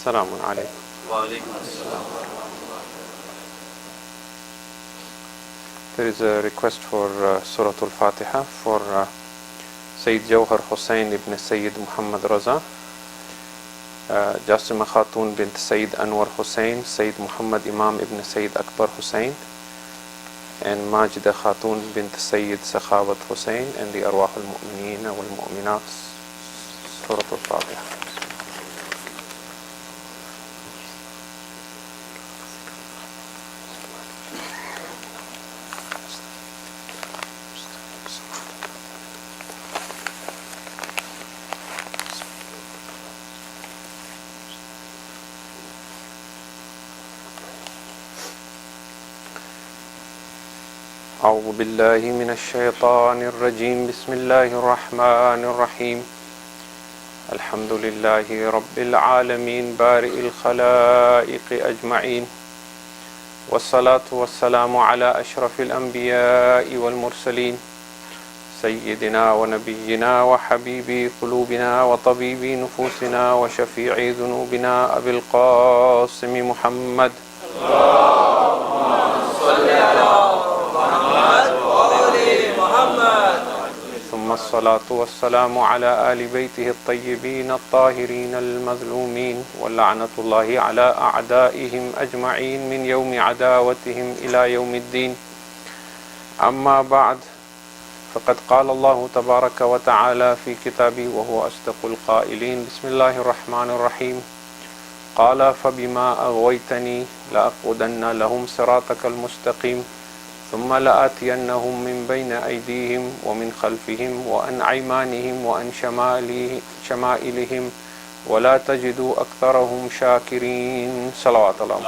Assalamu alaikum. There is a request for Surah Al-Fatiha for Sayyid Jawhar Hussain ibn Sayyid Muhammad Raza, Jasima Khatun bint Sayyid Anwar Hussain, Sayyid Muhammad Imam ibn Sayyid Akbar Hussain, and Majida Khatun bint Sayyid Sakhawat Hussain, and the Arwah al-Mu'mineen wal-Mu'minat. Surah Al-Fatiha. أعوذ بالله من الشيطان الرجيم بسم الله الرحمن الرحيم الحمد لله رب العالمين بارئ الخلائق أجمعين والصلاة والسلام على أشرف الأنبياء والمرسلين سيدنا ونبينا وحبيب قلوبنا وطبيب نفوسنا وشفيع ذنوبنا أبي القاسم محمد ثم الصلاة والسلام على آل بيته الطيبين الطاهرين المظلومين واللعنة الله على أعدائهم أجمعين من يوم عداوتهم إلى يوم الدين أما بعد فقد قال الله تبارك وتعالى في كتابه وهو أصدق القائلين بسم الله الرحمن الرحيم قال فبما أغويتني لأقعدن لهم صراطك المستقيم ثم لآتينهم من بين أيديهم ومن خلفهم وعن أيمانهم وعن شمائلهم ولا تجد أكثرهم شاكرين صلوات الله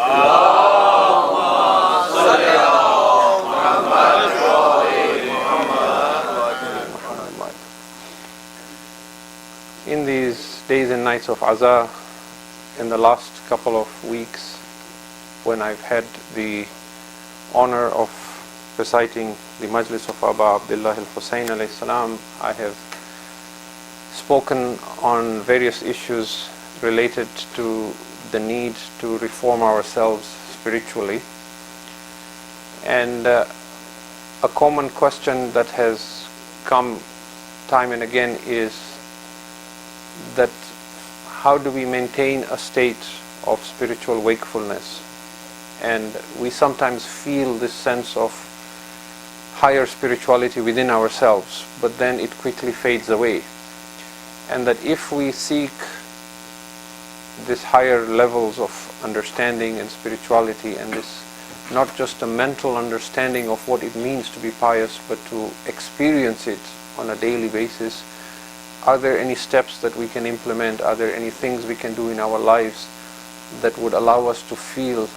In these days and nights of Azah, in the last couple of weeks, when I've had the honor of reciting the Majlis of Aba Abdullah al-Hussain alayhi salam, I have spoken on various issues related to the need to reform ourselves spiritually. And a common question that has come time and again is that how do we maintain a state of spiritual wakefulness? And we sometimes feel this sense of higher spirituality within ourselves, but then it quickly fades away. And that if we seek these higher levels of understanding and spirituality, and this not just a mental understanding of what it means to be pious, but to experience it on a daily basis, are there any steps that we can implement? Are there any things we can do in our lives that would allow us to feel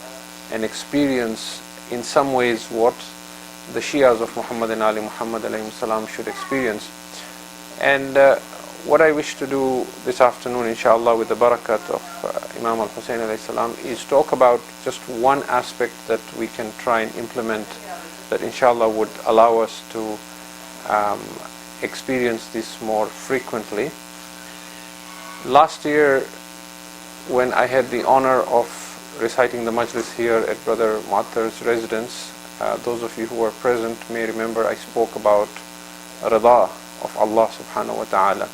and experience in some ways what the Shias of Muhammad and Ali Muhammad alayhi salam should experience? And what I wish to do this afternoon, inshallah, with the barakat of Imam al-Hussain alayhi salam, is talk about just one aspect that we can try and implement that inshallah would allow us to experience this more frequently. Last year, when I had the honor of reciting the Majlis here at Brother Muattar's residence, those of you who were present may remember I spoke about Rida of Allah subhanahu wa ta'ala.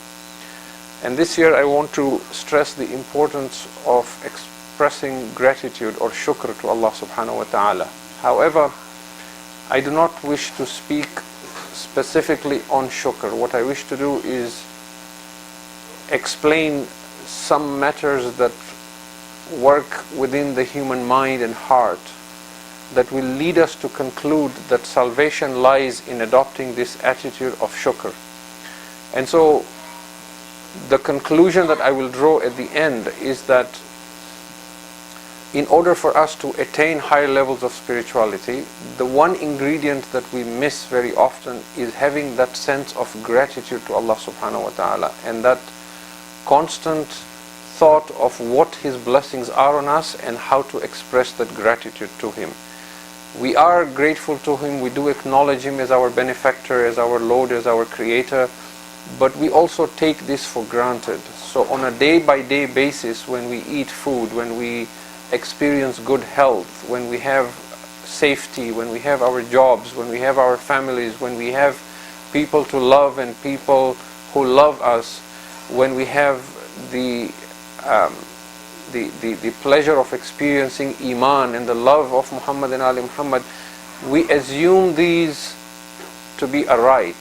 And this year I want to stress the importance of expressing gratitude or shukr to Allah subhanahu wa ta'ala. However, I do not wish to speak specifically on shukr. What I wish to do is explain some matters that work within the human mind and heart that will lead us to conclude that salvation lies in adopting this attitude of shukr. And so the conclusion that I will draw at the end is that in order for us to attain higher levels of spirituality, the one ingredient that we miss very often is having that sense of gratitude to Allah subhanahu wa ta'ala, and that constant thought of what His blessings are on us and how to express that gratitude to Him. We are grateful to Him, we do acknowledge Him as our benefactor, as our Lord, as our Creator, but we also take this for granted. So on a day-by-day basis, when we eat food, when we experience good health, when we have safety, when we have our jobs, when we have our families, when we have people to love and people who love us, when we have the pleasure of experiencing Iman and the love of Muhammad and Ali Muhammad, we assume these to be a right,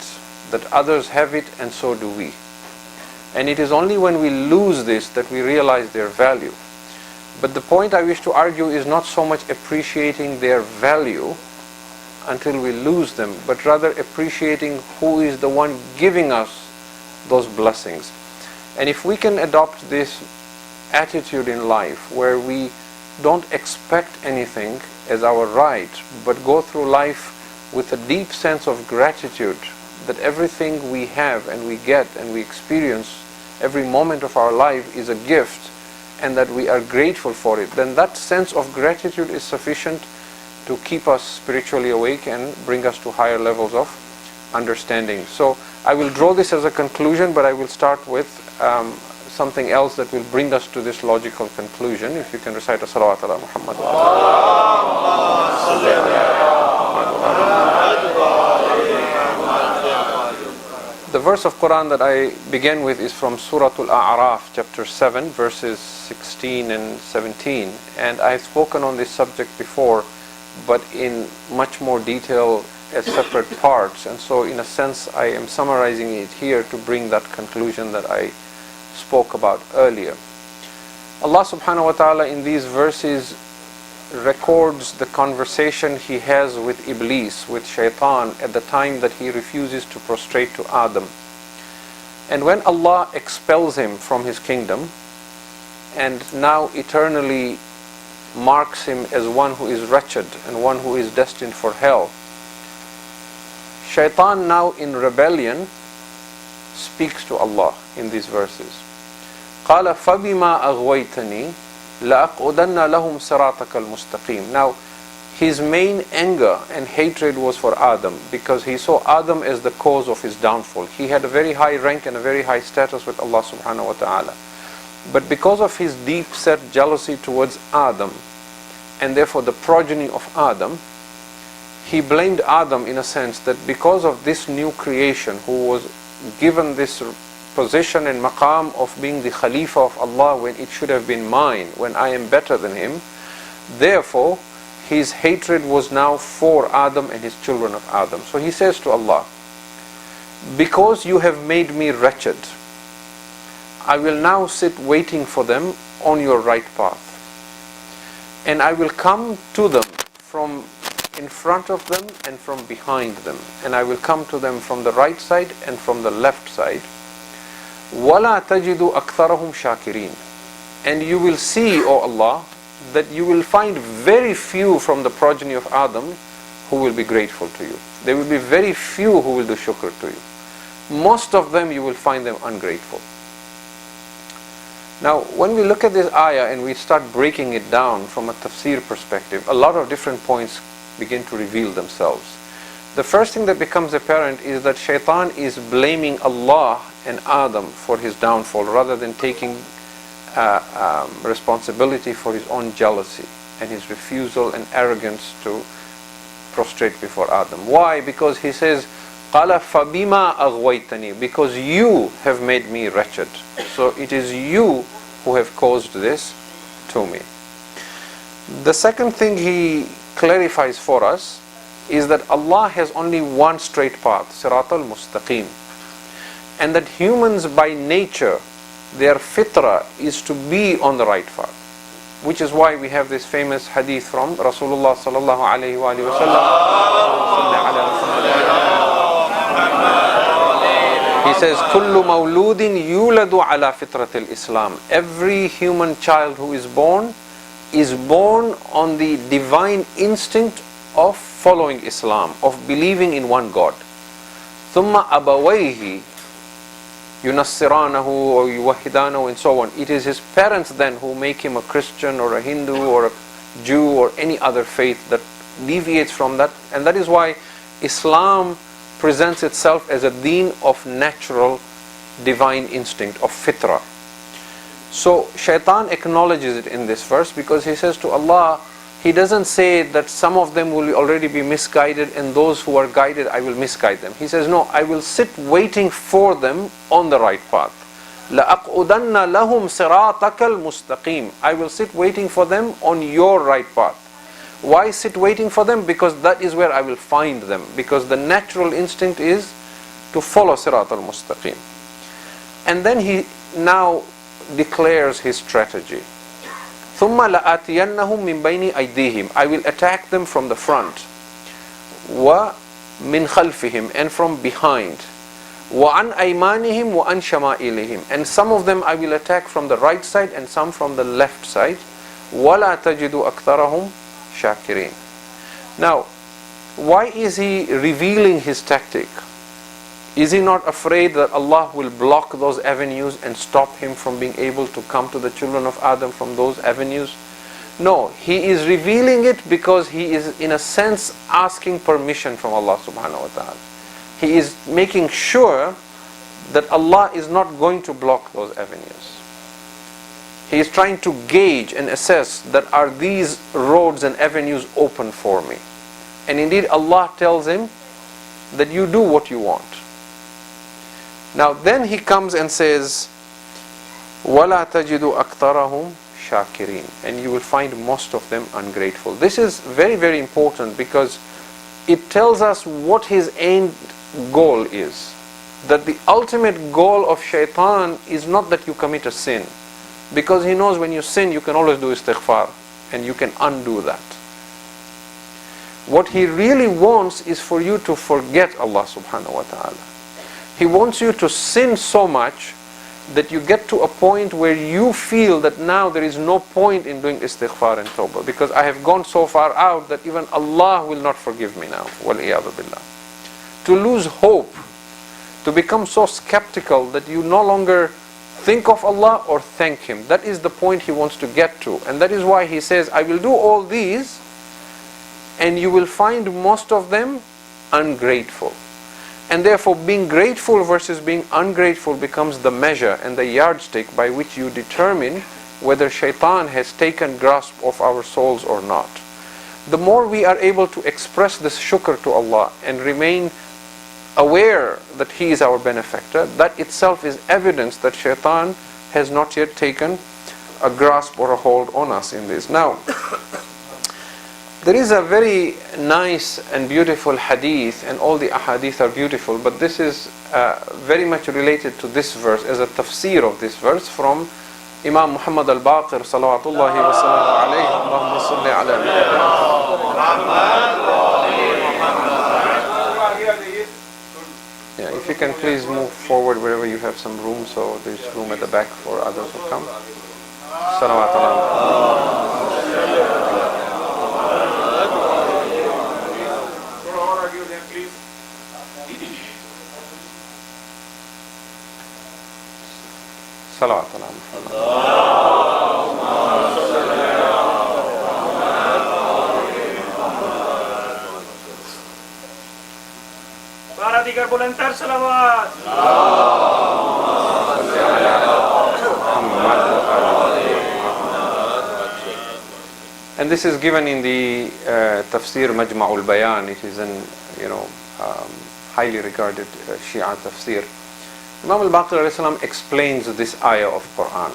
that others have it and so do we. And it is only when we lose this that we realize their value. But the point I wish to argue is not so much appreciating their value until we lose them, but rather appreciating who is the one giving us those blessings. And if we can adopt this attitude in life, where we don't expect anything as our right, but go through life with a deep sense of gratitude that everything we have and we get and we experience, every moment of our life is a gift, and that we are grateful for it, then that sense of gratitude is sufficient to keep us spiritually awake and bring us to higher levels of understanding. So I will draw this as a conclusion, but I will start with something else that will bring us to this logical conclusion. If you can recite a salawat ala Muhammad. The verse of Quran that I begin with is from Surah Al-A'raf, chapter 7, verses 16 and 17. And I've spoken on this subject before, but in much more detail as separate parts. And so in a sense I am summarizing it here to bring that conclusion that I spoke about earlier. Allah subhanahu wa ta'ala in these verses records the conversation he has with Iblis, with Shaitan, at the time that he refuses to prostrate to Adam. And when Allah expels him from his kingdom and now eternally marks him as one who is wretched and one who is destined for hell, Shaitan, now in rebellion, speaks to Allah in these verses. قَالَ فَبِمَا أَغْوَيْتَنِي لَأَقْعُدَنَّ لَهُمْ صِرَاطَكَ الْمُسْتَقِيمِ. Now, his main anger and hatred was for Adam, because he saw Adam as the cause of his downfall. He had a very high rank and a very high status with Allah subhanahu wa ta'ala. But because of his deep-set jealousy towards Adam, and therefore the progeny of Adam, he blamed Adam in a sense that because of this new creation who was given this position and maqam of being the Khalifa of Allah when it should have been mine, when I am better than him, therefore his hatred was now for Adam and his children of Adam. So he says to Allah, because you have made me wretched, I will now sit waiting for them on your right path. And I will come to them from in front of them and from behind them. And I will come to them from the right side and from the left side. وَلَا تَجِدُ أَكْثَرَهُمْ شَاكِرِينَ. And you will see, O Allah, that you will find very few from the progeny of Adam who will be grateful to you. There will be very few who will do shukr to you. Most of them you will find them ungrateful. Now, when we look at this ayah and we start breaking it down from a tafsir perspective, a lot of different points begin to reveal themselves. The first thing that becomes apparent is that Shaitan is blaming Allah and Adam for his downfall, rather than taking responsibility for his own jealousy and his refusal and arrogance to prostrate before Adam. Why? Because he says, قَالَ فَبِمَا أَغْوَيْتَنِي, because you have made me wretched. So it is you who have caused this to me. The second thing he clarifies for us is that Allah has only one straight path, Sirat al-Mustaqim, and that humans by nature, their fitrah is to be on the right path, which is why we have this famous hadith from Rasulullah sallallahu alayhi wa sallam. He says, كُلُّ مَوْلُودٍ يُولَدُ عَلَى فِطْرَةِ الْإِسْلَامِ. Every human child who is born on the divine instinct of following Islam, of believing in one God. ثُمَّ أَبَوَيْهِ يُنَصِّرَانَهُ or يُوَحِّدَانَهُ and so on. It is his parents then who make him a Christian or a Hindu or a Jew or any other faith that deviates from that. And that is why Islam presents itself as a deen of natural divine instinct of fitrah. So shaitan acknowledges it in this verse, because he says to Allah, he doesn't say that some of them will already be misguided and those who are guided, I will misguide them. He says, no, I will sit waiting for them on the right path. لَأَقْعُدَنَّ لَهُمْ صِرَاطَكَ الْمُسْتَقِيمِ. I will sit waiting for them on your right path. Why sit waiting for them? Because that is where I will find them. Because the natural instinct is to follow Sirat al-Mustaqim. And then he now declares his strategy. ثُمَّ لَآتِيَنَّهُمْ مِنْ بَيْنِ أَيْدِيهِمْ. I will attack them from the front. وَمِنْ خَلْفِهِمْ. And from behind. وَعَنْ أَيْمَانِهِمْ وَعَنْ شَمَائِلِهِمْ. And some of them I will attack from the right side and some from the left side. وَلَا تَجِدُ أَكْثَرَهُمْ شَاكِرِينَ. Now, why is he revealing his tactic? Is he not afraid that Allah will block those avenues and stop him from being able to come to the children of Adam from those avenues? No, he is revealing it because he is in a sense asking permission from Allah subhanahu wa ta'ala. He is making sure that Allah is not going to block those avenues. He is trying to gauge and assess that are these roads and avenues open for me. And indeed Allah tells him that you do what you want. Now then he comes and says, وَلَا تَجِدُ أَكْثَرَهُمْ شَاكِرِينَ. And you will find most of them ungrateful. This is very, very important because it tells us what his end goal is. That the ultimate goal of shaitan is not that you commit a sin. Because he knows when you sin, you can always do istighfar and you can undo that. What he really wants is for you to forget Allah subhanahu wa ta'ala. He wants you to sin so much that you get to a point where you feel that now there is no point in doing istighfar and tawbah, because I have gone so far out that even Allah will not forgive me now. Wal-iyadhu billah. To lose hope, to become so skeptical that you no longer think of Allah or thank Him. That is the point he wants to get to. And that is why he says, I will do all these and you will find most of them ungrateful. And therefore being grateful versus being ungrateful becomes the measure and the yardstick by which you determine whether shaitan has taken grasp of our souls or not. The more we are able to express this shukr to Allah and remain aware that He is our benefactor, that itself is evidence that shaitan has not yet taken a grasp or a hold on us in this. Now, there is a very nice and beautiful hadith, and all the ahadith are beautiful, but this is very much related to this verse, as a tafsir of this verse from Imam Muhammad al-Baqir salawatullahi wa salamu alayhi. Allahumma salli ala Yeah, if you can please move forward wherever you have some room, so there's room at the back for others who come. Salawat ala. Salawat ala Para digar volentar salawat. And this is given in the Tafsir Majma'ul Bayan. It is an highly regarded Shia tafsir. Imam al-Baqir alayhi salam explains this ayah of Quran.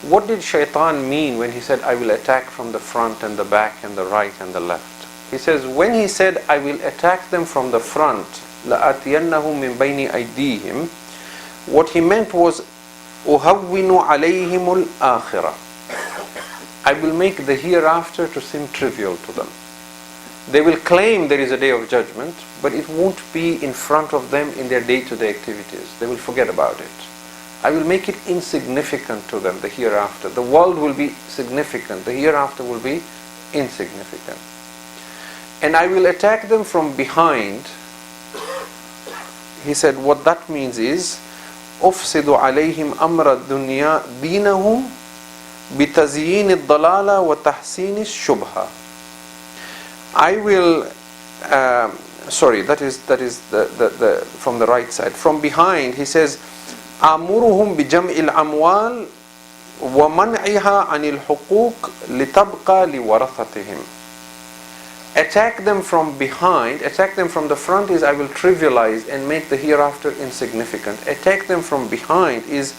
What did shaitan mean when he said, I will attack from the front and the back and the right and the left? He says, when he said, I will attack them from the front, لَآتِيَنَّهُمْ مِنْ بَيْنِ أَيْدِيهِمْ, what he meant was, أُهَوِّنُ عَلَيْهِمُ الْآخِرَةِ, I will make the hereafter to seem trivial to them. They will claim there is a day of judgment, but it won't be in front of them in their day-to-day activities. They will forget about it. I will make it insignificant to them, the hereafter. The world will be significant, the hereafter will be insignificant. And I will attack them from behind. He said what that means is, أُفْسِدُ عَلَيْهِمْ أَمْرَ الدُّنْيَا دِينَهُمْ بِتَزْيِينِ الضَّلَالَ وَتَحْسِينِ الشُّبْهَةِ. I will, that is the from the right side. From behind, he says, آمرهم بجمع الأموال ومنعها عن الحقوق لتبقى لورثتهم. Attack them from behind. Attack them from the front is I will trivialize and make the hereafter insignificant. Attack them from behind is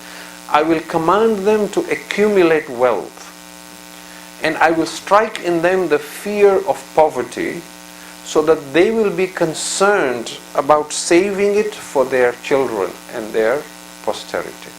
I will command them to accumulate wealth, and I will strike in them the fear of poverty, so that they will be concerned about saving it for their children and their posterity.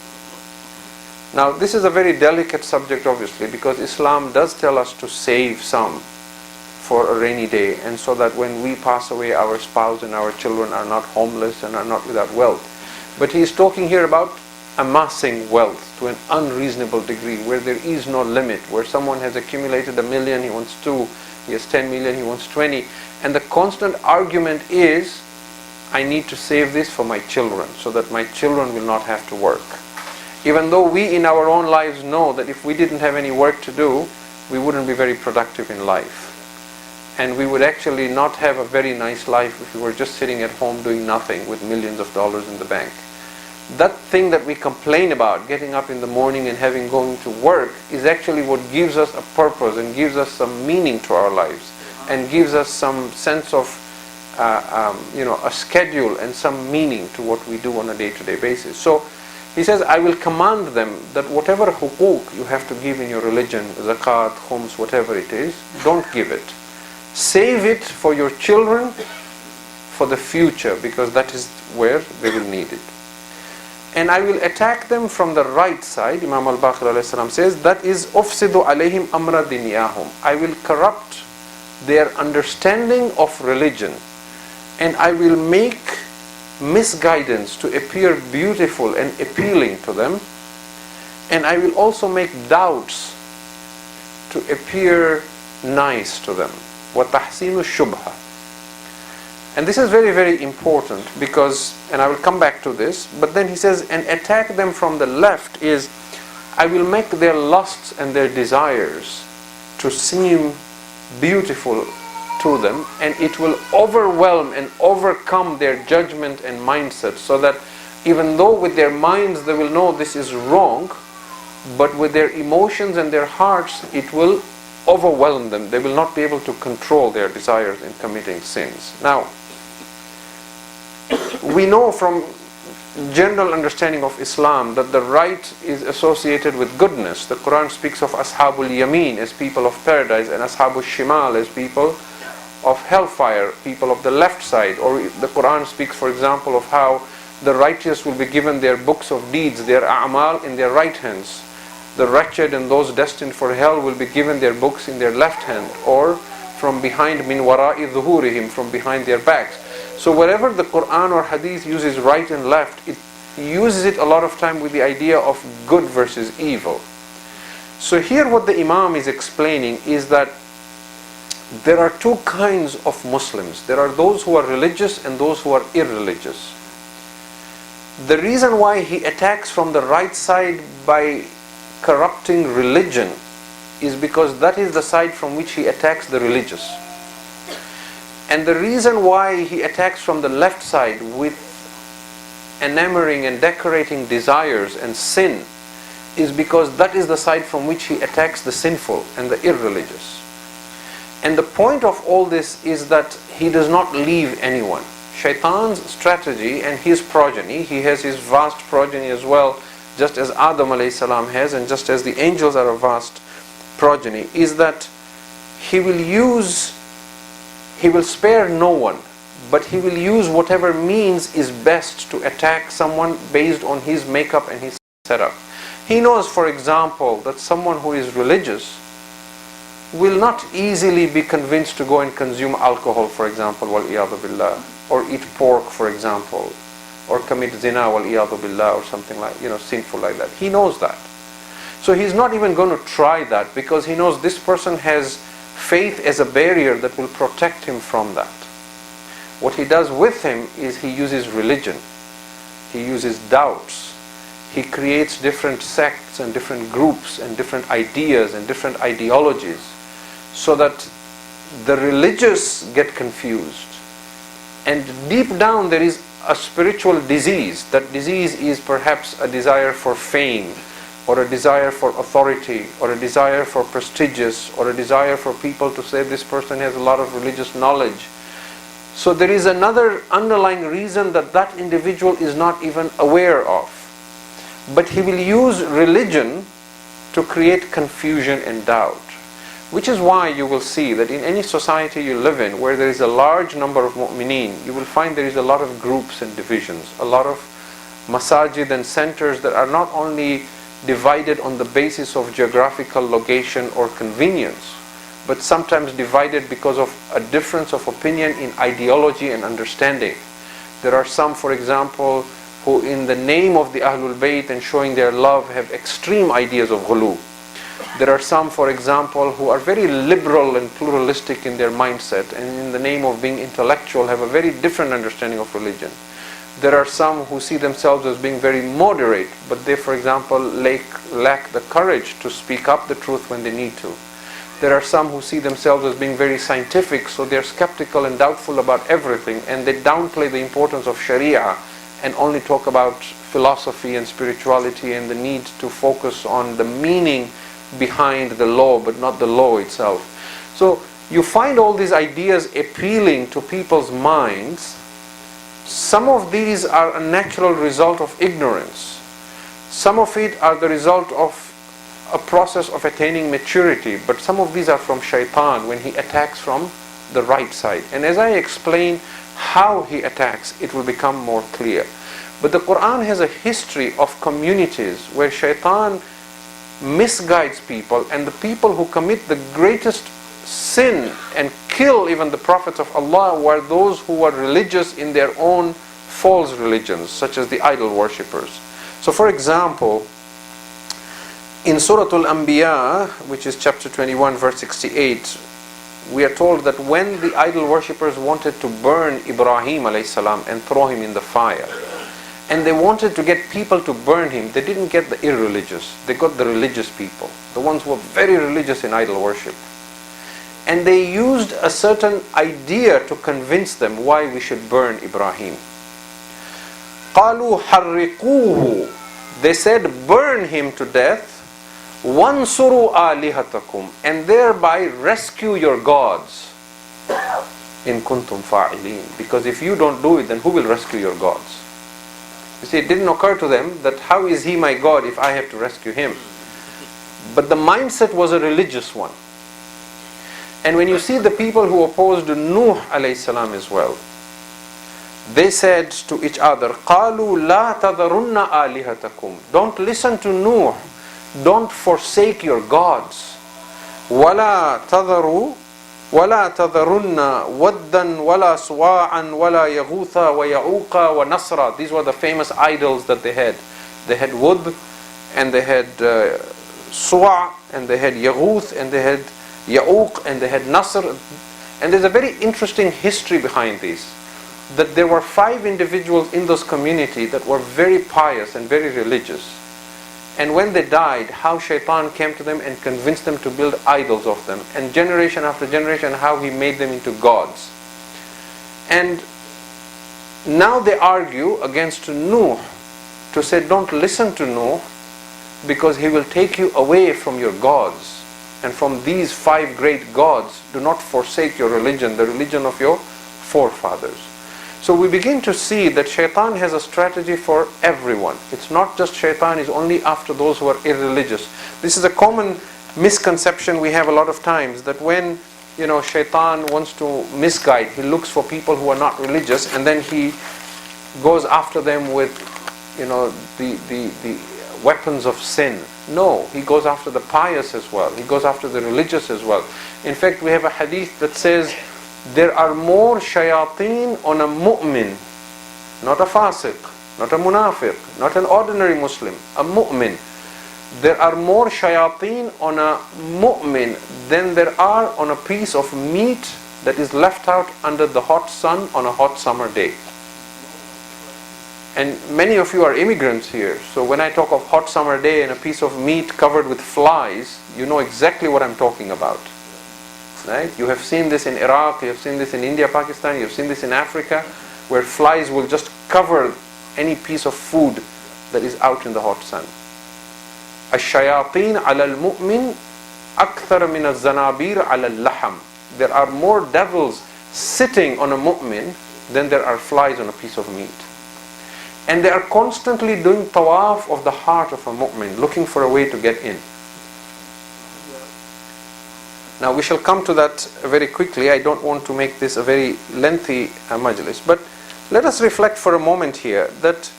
Now, this is a very delicate subject, obviously, because Islam does tell us to save some for a rainy day, and so that when we pass away, our spouse and our children are not homeless and are not without wealth. But he is talking here about amassing wealth to an unreasonable degree, where there is no limit, where someone has accumulated 1 million, he wants 2, he has 10 million, he wants 20, and the constant argument is, I need to save this for my children, so that my children will not have to work. Even though we in our own lives know that if we didn't have any work to do, we wouldn't be very productive in life. And we would actually not have a very nice life if we were just sitting at home doing nothing with millions of dollars in the bank. That thing that we complain about, getting up in the morning and having going to work, is actually what gives us a purpose and gives us some meaning to our lives, and gives us some sense of a schedule and some meaning to what we do on a day-to-day basis. So he says, I will command them that whatever hukuk you have to give in your religion, zakat, khums, whatever it is, don't give it. Save it for your children, for the future, because that is where they will need it. And I will attack them from the right side. Imam al-Baqir alayhi salam says, that is ufsidu alayhim amra diniyahum. I will corrupt their understanding of religion, and I will make misguidance to appear beautiful and appealing to them, and I will also make doubts to appear nice to them. وَتَحْسِينُ الشُّبْهَةِ. And this is very, very important, because, and I will come back to this, but then he says, and attack them from the left is, I will make their lusts and their desires to seem beautiful to them, and it will overwhelm and overcome their judgment and mindset, so that even though with their minds they will know this is wrong, but with their emotions and their hearts it will overwhelm them. They will not be able to control their desires in committing sins. Now, we know from general understanding of Islam that the right is associated with goodness. The Quran speaks of Ashabul Yameen as people of paradise, and Ashabul Shimal as people of hellfire, people of the left side. Or the Quran speaks, for example, of how the righteous will be given their books of deeds, their a'mal, in their right hands. The wretched and those destined for hell will be given their books in their left hand, or from behind, min wara'i dhuhurihim, from behind their backs. So wherever the Quran or Hadith uses right and left, it uses it a lot of time with the idea of good versus evil. So here what the Imam is explaining is that there are two kinds of Muslims. There are those who are religious and those who are irreligious. The reason why he attacks from the right side by corrupting religion is because that is the side from which he attacks the religious. And the reason why he attacks from the left side with enamoring and decorating desires and sin is because that is the side from which he attacks the sinful and the irreligious. And the point of all this is that he does not leave anyone. Shaitan's strategy and his progeny, he has his vast progeny as well, just as Adam alayhi salam has, and just as the angels are a vast progeny, is that he will spare no one, but he will use whatever means is best to attack someone based on his makeup and his setup. He knows, for example, that someone who is religious will not easily be convinced to go and consume alcohol, for example, wal-iyadhu billah, or eat pork, for example, or commit zina, wal-iyadhu billah, or something like, sinful like that. He knows that. So he's not even going to try that, because he knows this person has faith as a barrier that will protect him from that. What he does with him is he uses religion. He uses doubts. He creates different sects and different groups and different ideas and different ideologies, so that the religious get confused. And deep down there is a spiritual disease. That disease is perhaps a desire for fame, or a desire for authority, or a desire for prestigious, or a desire for people to say this person has a lot of religious knowledge. So there is another underlying reason that that individual is not even aware of. But he will use religion to create confusion and doubt. Which is why you will see that in any society you live in, where there is a large number of mu'mineen, you will find there is a lot of groups and divisions, a lot of masajid and centers that are not only divided on the basis of geographical location or convenience, but sometimes divided because of a difference of opinion in ideology and understanding. There are some, for example, who in the name of the Ahlul Bayt and showing their love have extreme ideas of ghulu. There are some, for example, who are very liberal and pluralistic in their mindset, and in the name of being intellectual have a very different understanding of religion. There are some who see themselves as being very moderate, but they, for example, lack the courage to speak up the truth when they need to. There are some who see themselves as being very scientific, so they're skeptical and doubtful about everything, and they downplay the importance of Sharia and only talk about philosophy and spirituality and the need to focus on the meaning behind the law, but not the law itself. So you find all these ideas appealing to people's minds. Some of these are a natural result of ignorance. Some of it are the result of a process of attaining maturity, but some of these are from shaitan when he attacks from the right side. And as I explain how he attacks, it will become more clear. But the Quran has a history of communities where shaitan misguides people, and the people who commit the greatest sin and kill even the prophets of Allah were those who were religious in their own false religions, such as the idol worshippers. So for example, in Surah Al-Anbiya, which is chapter 21 verse 68, we are told that when the idol worshippers wanted to burn Ibrahim alayhi salam and throw him in the fire, and they wanted to get people to burn him, they didn't get the irreligious, they got the religious people, the ones who were very religious in idol worship. And they used a certain idea to convince them why we should burn Ibrahim. قَالُوا حَرِّقُوهُ, they said, burn him to death, وَانْصُرُوا آلِهَتَكُمْ, and thereby rescue your gods. إِن كُنْتُمْ فَاعِلِينَ, because if you don't do it, then who will rescue your gods? You see, it didn't occur to them that how is he my God if I have to rescue him? But the mindset was a religious one. And when you see the people who opposed Nuh alayhi salam as well, they said to each other, قَالُوا لَا تَذَرُنَّ آلِهَتَكُمْ, don't listen to Nuh, don't forsake your gods. وَلَا تَذَرُوا وَلَا تَذَرُنَّ وَدًّا وَلَا سُوَاعًا وَلَا يَغُوثَ وَيَعُوقَ وَنَصْرَ. These were the famous idols that they had. They had Wud, and they had Suwa', and they had Yaghuth, and they had Ya'uq, and they had Nasr. And there's a very interesting history behind these. That there were 5 individuals in those community that were very pious and very religious. And when they died, how shaitan came to them and convinced them to build idols of them. And generation after generation, how he made them into gods. And now they argue against Nuh to say, don't listen to Nuh, because he will take you away from your gods. And from these 5 great gods, do not forsake your religion, the religion of your forefathers. So we begin to see that shaitan has a strategy for everyone. It's not just shaitan is only after those who are irreligious. This is a common misconception we have a lot of times, that when shaitan wants to misguide, he looks for people who are not religious, and then he goes after them with the weapons of sin. No, he goes after the pious as well. He goes after the religious as well. In fact, we have a hadith that says there are more shayateen on a mu'min, not a fasiq, not a munafiq, not an ordinary Muslim, a mu'min. There are more shayateen on a mu'min than there are on a piece of meat that is left out under the hot sun on a hot summer day. And many of you are immigrants here, so when I talk of hot summer day and a piece of meat covered with flies, you know exactly what I'm talking about. Right? You have seen this in Iraq, you have seen this in India, Pakistan, you have seen this in Africa, where flies will just cover any piece of food that is out in the hot sun. الشياطين على المؤمن أكثر من الزنابير على اللحم. There are more devils sitting on a mu'min than there are flies on a piece of meat. And they are constantly doing tawaf of the heart of a mu'min, looking for a way to get in. Now we shall come to that very quickly. I don't want to make this a very lengthy majlis, but let us reflect for a moment here that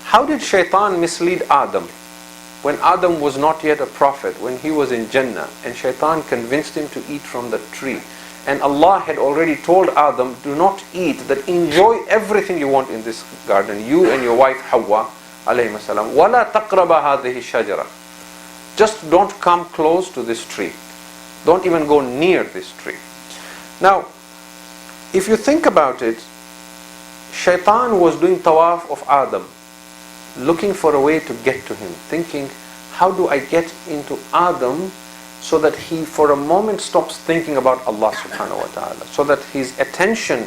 how did shaitan mislead Adam when Adam was not yet a prophet, when he was in Jannah, and shaitan convinced him to eat from the tree. And Allah had already told Adam, do not eat, that enjoy everything you want in this garden, you and your wife Hawa alayhi salam. وَلَا تَقْرَبَ هَذِهِ الشَّجَرَةِ. Just don't come close to this tree. Don't even go near this tree. Now, if you think about it, shaitan was doing tawaf of Adam, looking for a way to get to him, thinking, how do I get into Adam so that he for a moment stops thinking about Allah subhanahu wa ta'ala, so that his attention,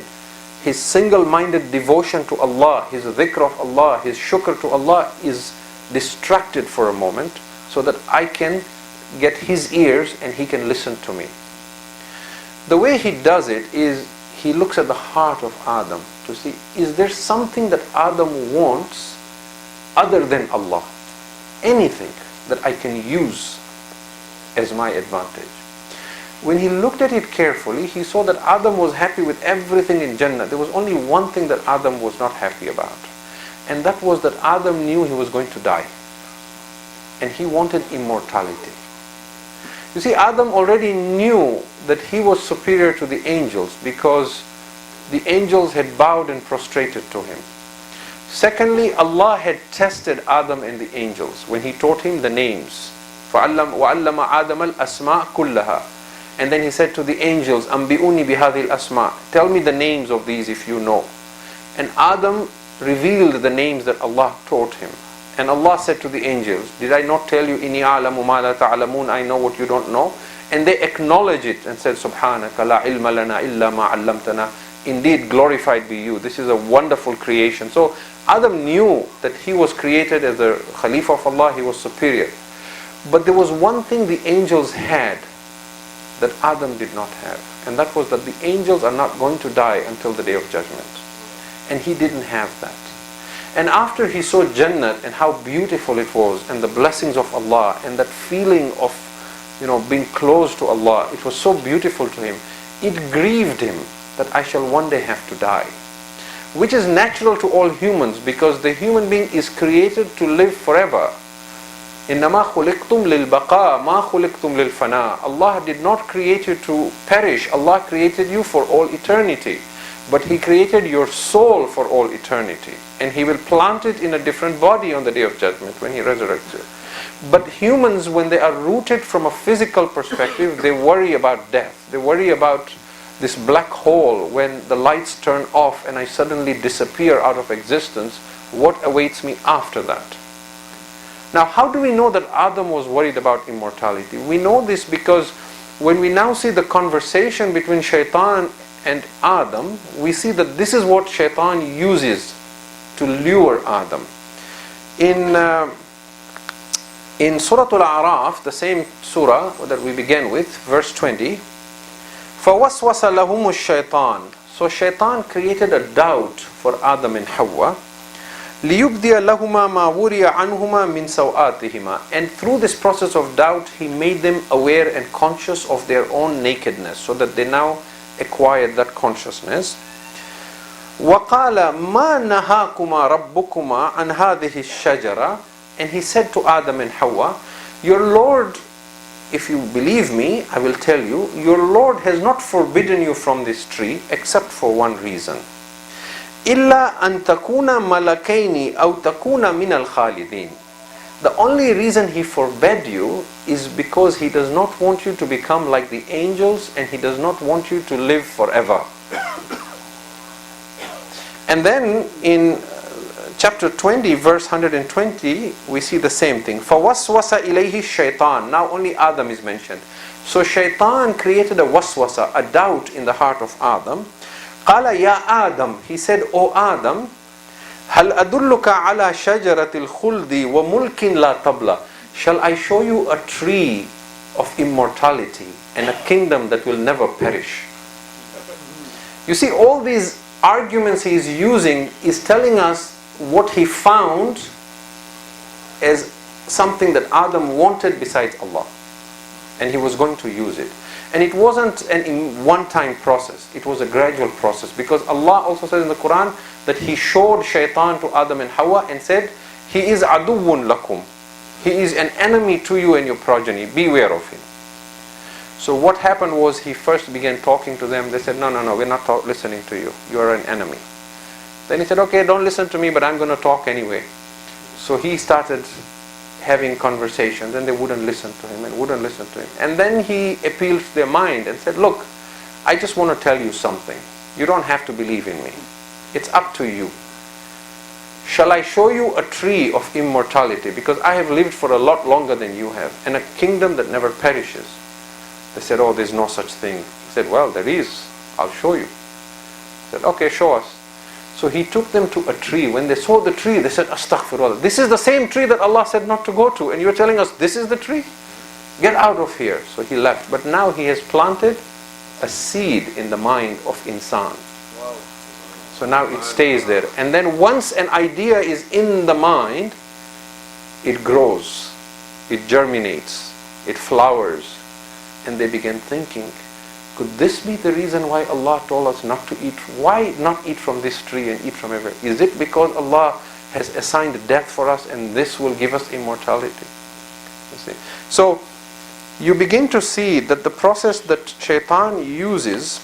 his single-minded devotion to Allah, his dhikr of Allah, his shukr to Allah is distracted for a moment, so that I can get his ears and he can listen to me. The way he does it is he looks at the heart of Adam to see, is there something that Adam wants other than Allah? Anything that I can use as my advantage. When he looked at it carefully, he saw that Adam was happy with everything in Jannah. There was only one thing that Adam was not happy about, and that was that Adam knew he was going to die, and he wanted immortality. You see, Adam already knew that he was superior to the angels because the angels had bowed and prostrated to him. Secondly, Allah had tested Adam and the angels when He taught him the names. وَعَلَّمَ آدَمَ الْأَسْمَاءَ كُلَّهَا. And then He said to the angels, أَنْبِئُونِي بِهَذِهِ الْأَسْمَاءِ. Tell me the names of these if you know. And Adam revealed the names that Allah taught him. And Allah said to the angels, did I not tell you, إِنِّي أَعْلَمُ مَا لَا تَعْلَمُونَ, I know what you don't know? And they acknowledged it and said, سُبْحَانَكَ لَا عِلْمَ لَنَا إِلَّا مَا عَلَّمْتَنَا. Indeed, glorified be you. This is a wonderful creation. So Adam knew that he was created as a Khalifa of Allah, he was superior. But there was one thing the angels had that Adam did not have. And that was that the angels are not going to die until the Day of Judgment. And he didn't have that. And after he saw Jannat and how beautiful it was, and the blessings of Allah, and that feeling of, being close to Allah, it was so beautiful to him. It grieved him that I shall one day have to die. Which is natural to all humans, because the human being is created to live forever. إِنَّمَا خُلِقْتُمْ لِلْبَقَاءِ مَا خُلِقْتُمْ لِلْفَنَاءِ. Allah did not create you to perish. Allah created you for all eternity. But He created your soul for all eternity. And He will plant it in a different body on the Day of Judgment when He resurrects you. But humans, when they are rooted from a physical perspective, they worry about death. They worry about this black hole when the lights turn off and I suddenly disappear out of existence. What awaits me after that? Now, how do we know that Adam was worried about immortality? We know this because when we now see the conversation between Shaitan and Adam, we see that this is what Shaitan uses to lure Adam. In Surah Al-A'raf, the same surah that we began with, verse 20, فَوَسْوَسَ لَهُمُ الشَّيْطَانِ. So Shaitan created a doubt for Adam and Hawa. لِيُبْدِيَ لَهُمَا مَا وُرِيَ عَنْهُمَا مِنْ سَوْآتِهِمَا. And through this process of doubt, He made them aware and conscious of their own nakedness, so that they now acquired that consciousness. وَقَالَ مَا نَهَاكُمَا رَبُّكُمَا عَنْ هَذِهِ الشَّجَرَةِ. And He said to Adam and Hawa, your Lord, if you believe me, I will tell you, your Lord has not forbidden you from this tree except for one reason. إِلَّا أَن تَكُونَ مَلَكَيْنِ أَوْ تَكُونَ مِنَ الْخَالِدِينَ. The only reason He forbade you is because He does not want you to become like the angels, and He does not want you to live forever. And then in chapter 20, verse 120, we see the same thing. فَوَسْوَسَ إِلَيْهِ الشَّيْطَانِ. Now only Adam is mentioned. So Shaitan created a waswasa, a doubt in the heart of Adam. قَالَ يَا Adam. He said, O Adam, هل أدلك على شجرة الخلد وملك لا تبلى. Shall I show you a tree of immortality and a kingdom that will never perish? You see, all these arguments he is using is telling us what he found as something that Adam wanted besides Allah, and he was going to use it. And it wasn't a one-time process, it was a gradual process, because Allah also says in the Quran that he showed shaitan to Adam and Hawa and said, he is aduwwun lakum, he is an enemy to you and your progeny, beware of him. So what happened was, he first began talking to them. They said, no, we're not listening to you, you are an enemy. Then he said, okay, don't listen to me, but I'm going to talk anyway. So he started having conversations, and they wouldn't listen to him and wouldn't listen to him. And then he appealed to their mind and said, look, I just want to tell you something. You don't have to believe in me. It's up to you. Shall I show you a tree of immortality? Because I have lived for a lot longer than you have, and a kingdom that never perishes. They said, oh, there's no such thing. He said, well, there is. I'll show you. He said, okay, show us. So he took them to a tree. When they saw the tree, they said, astaghfirullah, this is the same tree that Allah said not to go to, and you're telling us this is the tree? Get out of here. So he left. But now he has planted a seed in the mind of insan. So now it stays there. And then once an idea is in the mind, it grows, it germinates, it flowers, and they begin thinking, could this be the reason why Allah told us not to eat? Why not eat from this tree and eat from everywhere? Is it because Allah has assigned death for us and this will give us immortality? You see? So you begin to see that the process that shaitan uses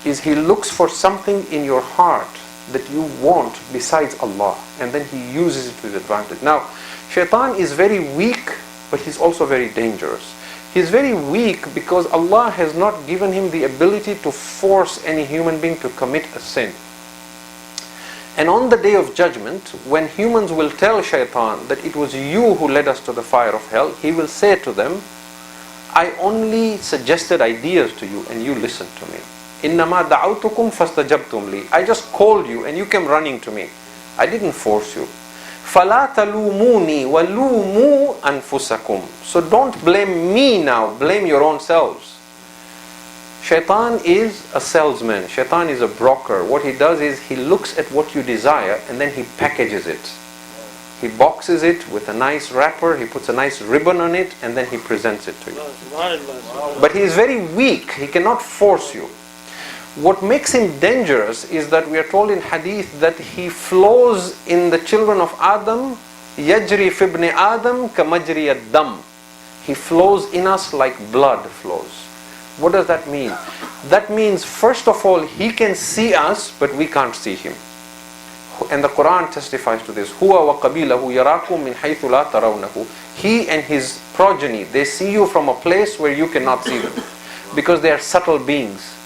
is he looks for something in your heart that you want besides Allah, and then he uses it to his advantage. Now, shaitan is very weak, but he's also very dangerous. He's very weak because Allah has not given him the ability to force any human being to commit a sin. And on the day of judgment, when humans will tell shaitan that it was you who led us to the fire of hell, he will say to them, I only suggested ideas to you and you listened to me. إِنَّمَا دَعَوْتُكُمْ فَاسْتَجَبْتُمْ لِي. I just called you and you came running to me. I didn't force you. فَلَا تَلُومُونِي وَلُومُوا أَنفُسَكُمْ. So don't blame me now, blame your own selves. Shaitan is a salesman. Shaitan is a broker. What he does is he looks at what you desire and then he packages it. He boxes it with a nice wrapper, he puts a nice ribbon on it, and then he presents it to you. But he is very weak, he cannot force you. What makes him dangerous is that we are told in hadith that he flows in the children of Adam, يَجْرِي فِي ابْنِ آدَمْ كَمَجْرِيَ الدَّمْ. He flows in us like blood flows. What does that mean? That means, first of all, he can see us, but we can't see him. And the Quran testifies to this. هُوَ وَقَبِيلَهُ يَرَاكُمْ مِنْ حَيْثُ لَا تَرَوْنَهُ. He and his progeny, they see you from a place where you cannot see them, because they are subtle beings.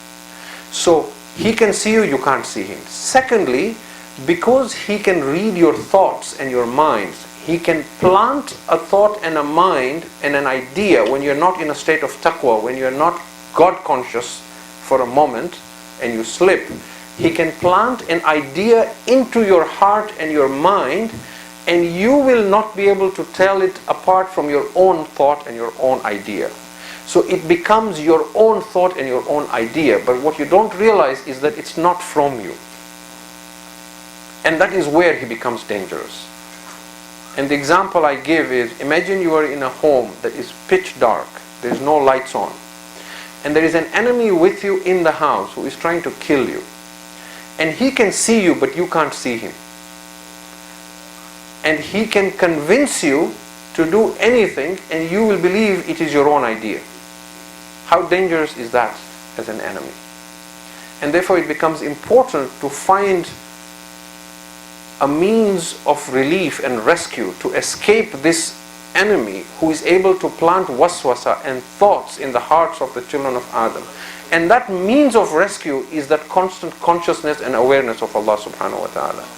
So he can see you, you can't see him. Secondly, because he can read your thoughts and your minds, he can plant a thought and a mind and an idea when you're not in a state of taqwa, when you're not God conscious for a moment and you slip. He can plant an idea into your heart and your mind, and you will not be able to tell it apart from your own thought and your own idea. So it becomes your own thought and your own idea, but what you don't realize is that it's not from you. And that is where he becomes dangerous. And the example I give is, imagine you are in a home that is pitch dark, there's no lights on, and there is an enemy with you in the house who is trying to kill you. And he can see you, but you can't see him. And he can convince you to do anything, and you will believe it is your own idea. How dangerous is that as an enemy? And therefore it becomes important to find a means of relief and rescue, to escape this enemy who is able to plant waswasa and thoughts in the hearts of the children of Adam. And that means of rescue is that constant consciousness and awareness of Allah subhanahu wa ta'ala.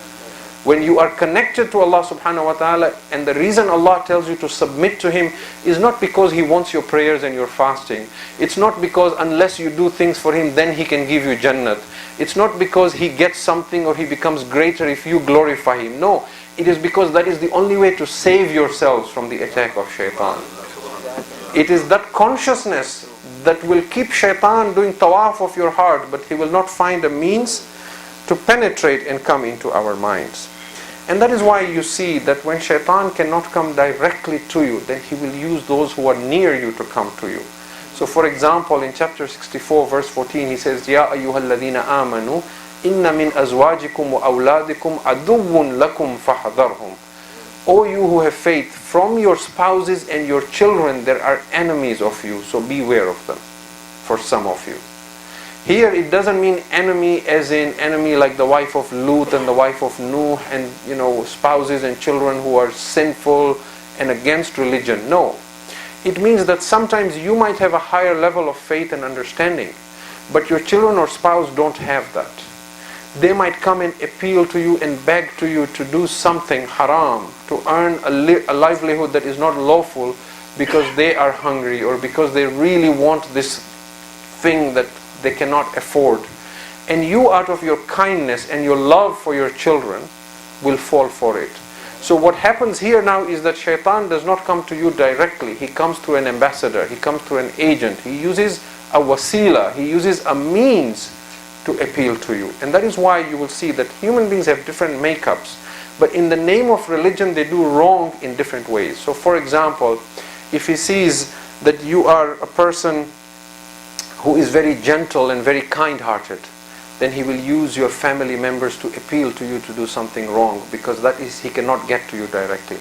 When you are connected to Allah subhanahu wa ta'ala, and the reason Allah tells you to submit to Him is not because He wants your prayers and your fasting. It's not because unless you do things for Him, then He can give you Jannat. It's not because He gets something or He becomes greater if you glorify Him. No, it is because that is the only way to save yourselves from the attack of shaitan. It is that consciousness that will keep shaitan doing tawaf of your heart, but he will not find a means to penetrate and come into our minds. And that is why you see that when shaitan cannot come directly to you, then he will use those who are near you to come to you. So for example, in chapter 64 verse 14, he says, Ya ayyuhalladhina amanu, inna min azwajikum wa awladikum aduwwun lakum fahdharhum. O you who have faith, from your spouses and your children there are enemies of you, so beware of them, for some of you. Here it doesn't mean enemy as in enemy like the wife of Lut and the wife of Nuh and spouses and children who are sinful and against religion. No. It means that sometimes you might have a higher level of faith and understanding, but your children or spouse don't have that. They might come and appeal to you and beg to you to do something haram, to earn a livelihood that is not lawful because they are hungry or because they really want this thing that they cannot afford. And you, out of your kindness and your love for your children, will fall for it. So what happens here now is that shaitan does not come to you directly. He comes through an ambassador. He comes through an agent. He uses a wasila. He uses a means to appeal to you. And that is why you will see that human beings have different makeups, but in the name of religion they do wrong in different ways. So for example, if he sees that you are a person who is very gentle and very kind-hearted, then he will use your family members to appeal to you to do something wrong, because that is, he cannot get to you directly.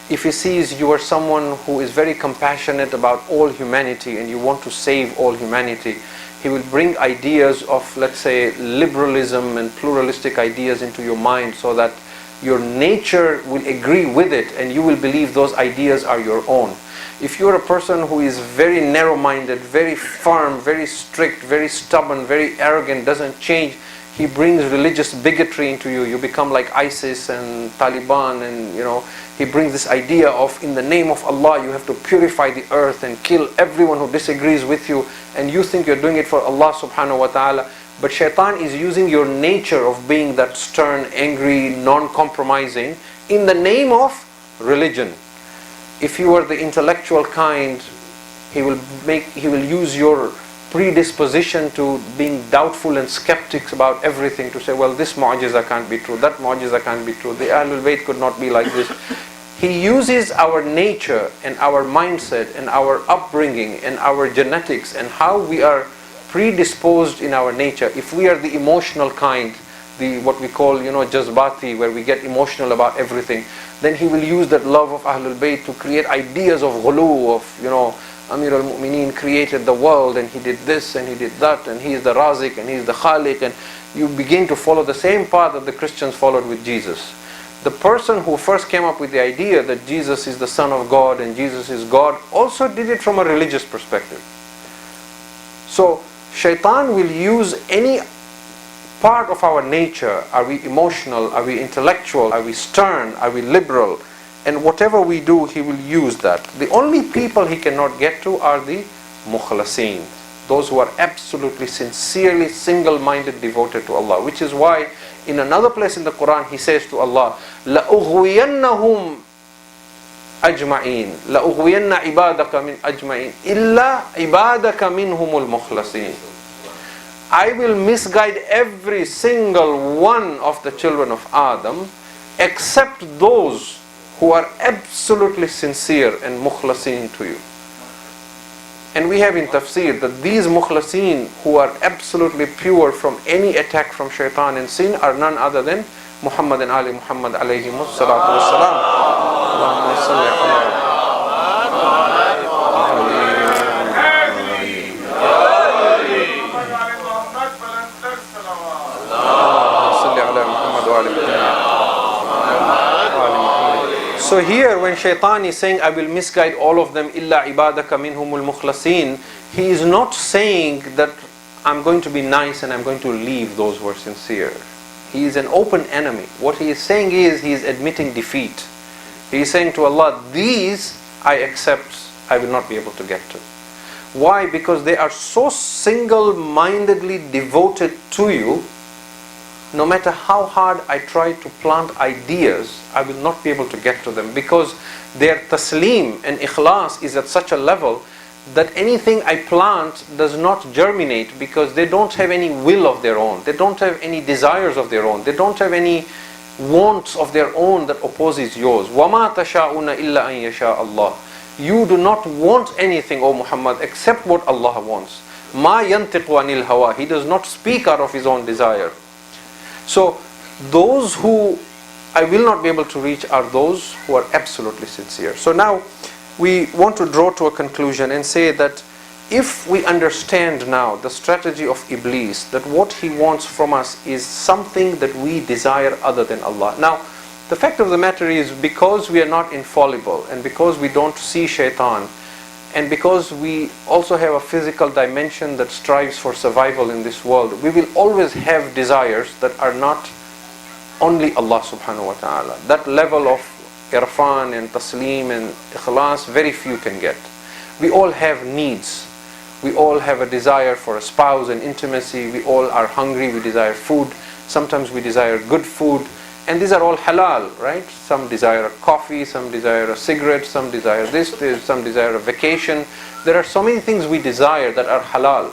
If he sees you are someone who is very compassionate about all humanity and you want to save all humanity, he will bring ideas of, let's say, liberalism and pluralistic ideas into your mind so that your nature will agree with it and you will believe those ideas are your own. If you're a person who is very narrow-minded, very firm, very strict, very stubborn, very arrogant, doesn't change, he brings religious bigotry into you. You become like ISIS and Taliban, and he brings this idea of, in the name of Allah, you have to purify the earth and kill everyone who disagrees with you, and you think you're doing it for Allah subhanahu wa ta'ala. But shaitan is using your nature of being that stern, angry, non-compromising in the name of religion. If you are the intellectual kind, he will use your predisposition to being doubtful and skeptics about everything to say, well, this mu'jiza can't be true, that mu'jiza can't be true, the Ahlul Bayt could not be like this. He uses our nature and our mindset and our upbringing and our genetics and how we are predisposed in our nature. If we are the emotional kind, what we call jazbati, where we get emotional about everything, then he will use that love of Ahlul Bayt to create ideas of ghulu, of Amir al-Mu'mineen created the world and he did this and he did that and he is the Razik and he is the Khaliq, and you begin to follow the same path that the Christians followed with Jesus. The person who first came up with the idea that Jesus is the Son of God and Jesus is God also did it from a religious perspective. So shaitan will use any part of our nature. Are we emotional? Are we intellectual? Are we stern? Are we liberal? And whatever we do, he will use that. The only people he cannot get to are the mukhlasin, those who are absolutely, sincerely, single-minded, devoted to Allah. Which is why in another place in the Quran he says to Allah, لَأُغْوِيَنَّهُمْ أَجْمَعِينَ لَأُغْوِيَنَّ عِبَادَكَ مِنْ أَجْمَعِينَ إِلَّا عِبَادَكَ مِنْهُمُ الْمُخْلَصِينَ. I will misguide every single one of the children of Adam except those who are absolutely sincere and mukhlasin to you. And we have in tafsir that these mukhlasin who are absolutely pure from any attack from shaitan and sin are none other than Muhammad and Ali Muhammad alayhi salatu wassalam. Allahumma salli ala So here when shaitan is saying, I will misguide all of them, illa ibadaka minhumul mukhlasin, he is not saying that I'm going to be nice and I'm going to leave those who are sincere. He is an open enemy. What he is saying is, he is admitting defeat. He is saying to Allah, these I accept, I will not be able to get to. Why? Because they are so single-mindedly devoted to you. No matter how hard I try to plant ideas, I will not be able to get to them, because their taslim and ikhlas is at such a level that anything I plant does not germinate, because they don't have any will of their own. They don't have any desires of their own. They don't have any wants of their own that opposes yours. وَمَا تَشَاءُونَ إِلَّا أَن يَشَاءَ اللَّهُ. You do not want anything, O Muhammad, except what Allah wants. مَا يَنْتِقُ عَنِ الْهَوَىٰ. He does not speak out of his own desire. So those who I will not be able to reach are those who are absolutely sincere. So now we want to draw to a conclusion and say that if we understand now the strategy of Iblis, that what he wants from us is something that we desire other than Allah. Now, the fact of the matter is, because we are not infallible, and because we don't see shaitan, and because we also have a physical dimension that strives for survival in this world, we will always have desires that are not only Allah subhanahu wa ta'ala. That level of irfan and taslim and ikhlas, very few can get. We all have needs. We all have a desire for a spouse and intimacy. We all are hungry. We desire food. Sometimes we desire good food. And these are all halal, right? Some desire a coffee, some desire a cigarette, some desire this, some desire a vacation. There are so many things we desire that are halal.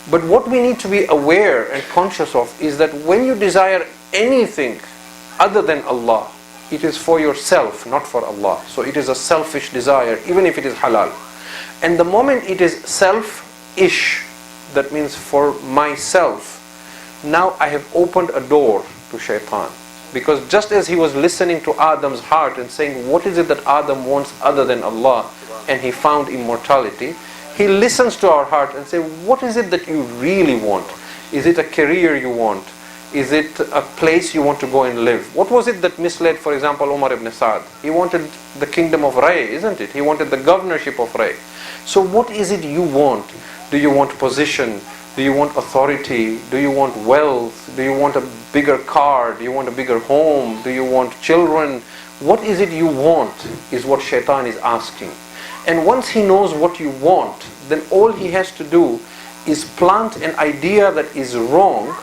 But what we need to be aware and conscious of is that when you desire anything other than Allah, it is for yourself, not for Allah. So it is a selfish desire, even if it is halal. And the moment it is selfish, that means for myself, now I have opened a door to shaitan. Because just as he was listening to Adam's heart and saying, what is it that Adam wants other than Allah, and he found immortality, he listens to our heart and says, what is it that you really want? Is it a career you want? Is it a place you want to go and live? What was it that misled, for example, Umar ibn Sa'd? He wanted the kingdom of Ray, isn't it? He wanted the governorship of Ray. So what is it you want? Do you want position? Do you want authority? Do you want wealth? Do you want a bigger car? Do you want a bigger home? Do you want children? What is it you want is what shaitan is asking. And once he knows what you want, then all he has to do is plant an idea that is wrong,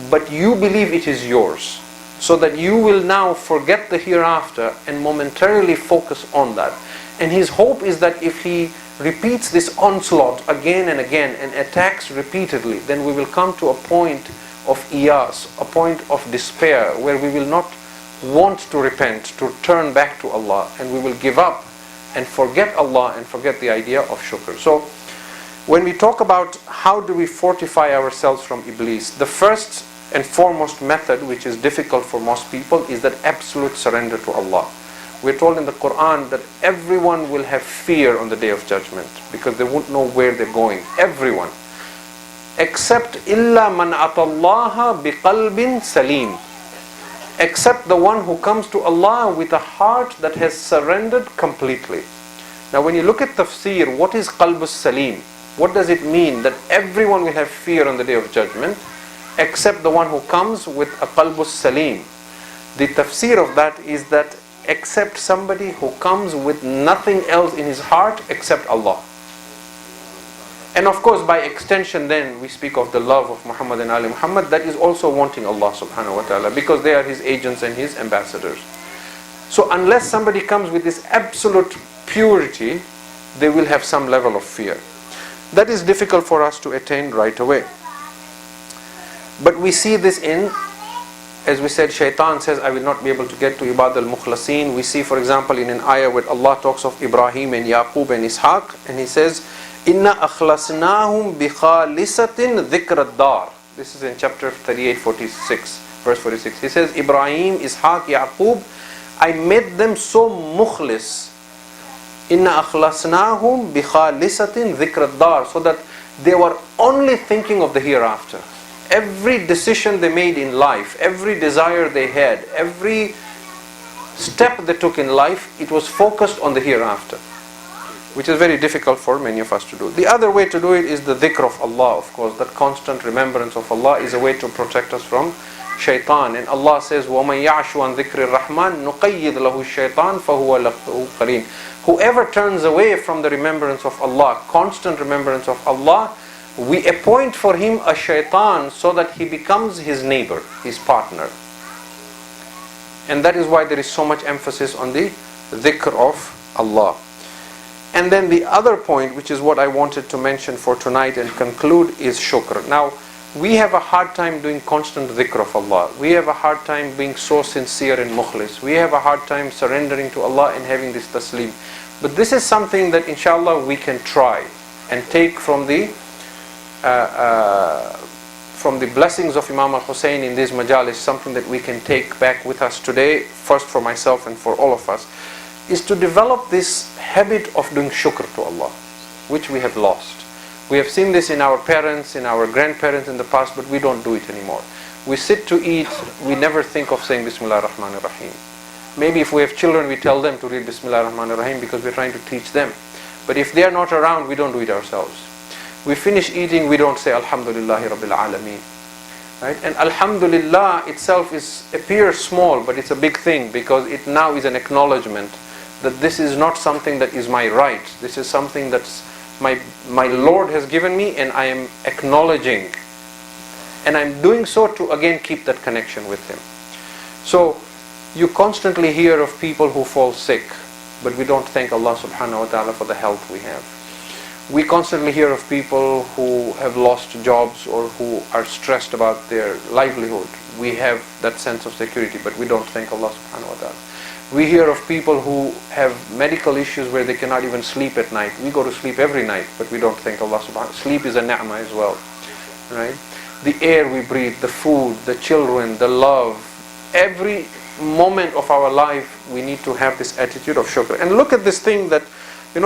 but you believe it is yours. So that you will now forget the hereafter and momentarily focus on that. And his hope is that if he repeats this onslaught again and again and attacks repeatedly, then we will come to a point of iyas, a point of despair, where we will not want to repent, to turn back to Allah, and we will give up and forget Allah and forget the idea of shukr. So when we talk about how do we fortify ourselves from Iblis, the first and foremost method, which is difficult for most people, is that absolute surrender to Allah. We're told in the Quran that everyone will have fear on the Day of Judgment, because they won't know where they're going. Everyone. Except إِلَّا مَنْ أَتَى اللَّهَ بِقَلْبٍ سَلِيمٍ. Except the one who comes to Allah with a heart that has surrendered completely. Now when you look at tafsir, what is qalbus salim? What does it mean that everyone will have fear on the Day of Judgment, except the one who comes with a qalbus salim? The tafsir of that is that except somebody who comes with nothing else in his heart except Allah. And of course, by extension then, we speak of the love of Muhammad and Ali Muhammad, that is also wanting Allah subhanahu wa ta'ala, because they are his agents and his ambassadors. So unless somebody comes with this absolute purity, they will have some level of fear. That is difficult for us to attain right away. But we see this in, as we said, shaitan says, I will not be able to get to Ibad al-Mukhlasin. We see, for example, in an ayah where Allah talks of Ibrahim and Yaqub and Ishaq, and he says, Inna akhlasnahum bikhalisatin dhikr ad-dar. This is in chapter 38, 46, verse 46. He says, Ibrahim, Ishaq, Yaqub, I made them so mukhlis. Inna akhlasnahum bikhalisatin dhikr ad-dar. So that they were only thinking of the hereafter. Every decision they made in life, every desire they had, every step they took in life, it was focused on the hereafter, which is very difficult for many of us to do. The other way to do it is the dhikr of Allah, of course. That constant remembrance of Allah is a way to protect us from shaitan. And Allah says, وَمَنْ يَعْشُ عَنْ ذِكْرِ الرَّحْمَنِ نُقَيِّضْ لَهُ الشَّيْطَانِ فَهُوَ لَهُ قَرِينٌ. Whoever turns away from the remembrance of Allah, constant remembrance of Allah, we appoint for him a shaitan so that he becomes his neighbor, his partner. And that is why there is so much emphasis on the dhikr of Allah. And then the other point, which is what I wanted to mention for tonight and conclude, is shukr. Now, we have a hard time doing constant dhikr of Allah. We have a hard time being so sincere and mukhlis. We have a hard time surrendering to Allah and having this taslim. But this is something that inshallah we can try and take from the blessings of Imam al-Hussein in this majalis, something that we can take back with us today, first for myself and for all of us, is to develop this habit of doing shukr to Allah, which we have lost. We have seen this in our parents, in our grandparents in the past, but we don't do it anymore. We sit to eat, we never think of saying Bismillah ar-Rahman ar-Rahim. Maybe if we have children, we tell them to read Bismillah ar-Rahman ar-Rahim because we're trying to teach them. But if they are not around, we don't do it ourselves. We finish eating, we don't say Alhamdulillahi Rabbil Alameen. Right? And Alhamdulillah itself appears small, but it's a big thing because it now is an acknowledgement that this is not something that is my right. This is something that's my Lord has given me, and I am acknowledging. And I'm doing so to again keep that connection with Him. So you constantly hear of people who fall sick, but we don't thank Allah subhanahu wa ta'ala for the health we have. We constantly hear of people who have lost jobs or who are stressed about their livelihood. We have that sense of security, but we don't thank Allah subhanahu wa ta'ala. We hear of people who have medical issues where they cannot even sleep at night. We go to sleep every night, but we don't thank Allah subhanahu wa ta'ala. Sleep is a ni'mah as well. Right? The air we breathe, the food, the children, the love, every moment of our life, we need to have this attitude of shukr. And look at this thing that,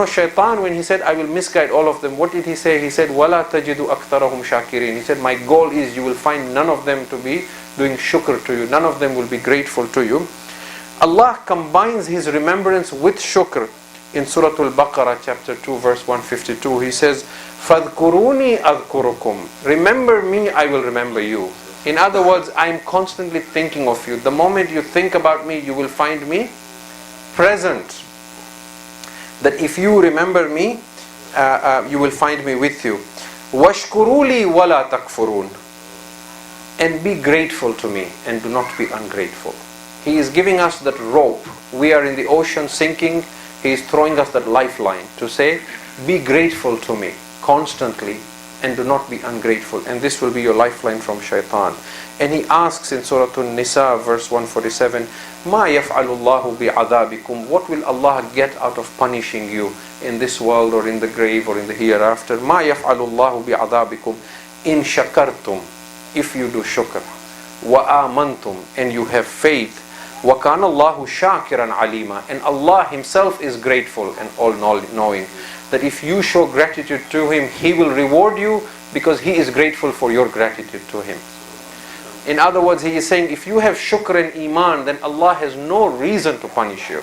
shaitan, when he said, I will misguide all of them, what did he say? He said, وَلَا تَجِدُ أَكْثَرَهُمْ شَاكِرِينَ. He said, my goal is you will find none of them to be doing shukr to you. None of them will be grateful to you. Allah combines His remembrance with shukr in Surah Al-Baqarah chapter 2 verse 152. He says, فَاذْكُرُونِي أَذْكُرُكُمْ. Remember me, I will remember you. In other words, I am constantly thinking of you. The moment you think about me, you will find me present. That if you remember me, you will find me with you. وَاشْكُرُوا لِي وَلَا تَكْفُرُونَ. And be grateful to me and do not be ungrateful. He is giving us that rope. We are in the ocean sinking. He is throwing us that lifeline to say, be grateful to me constantly and do not be ungrateful. And this will be your lifeline from shaitan. And he asks in Surah An-Nisa verse 147, مَا يَفْعَلُ اللَّهُ بِعَذَابِكُمْ. What will Allah get out of punishing you in this world or in the grave or in the hereafter? مَا يَفْعَلُ اللَّهُ بِعَذَابِكُمْ إِن شَكَرْتُمْ. If you do shukr. وَآمَنْتُمْ. And you have faith. وَكَانَ اللَّهُ شَاكِرًا عَلِيمًا. And Allah Himself is grateful and all-knowing. That if you show gratitude to Him, He will reward you because He is grateful for your gratitude to Him. In other words, He is saying, if you have shukr and iman, then Allah has no reason to punish you.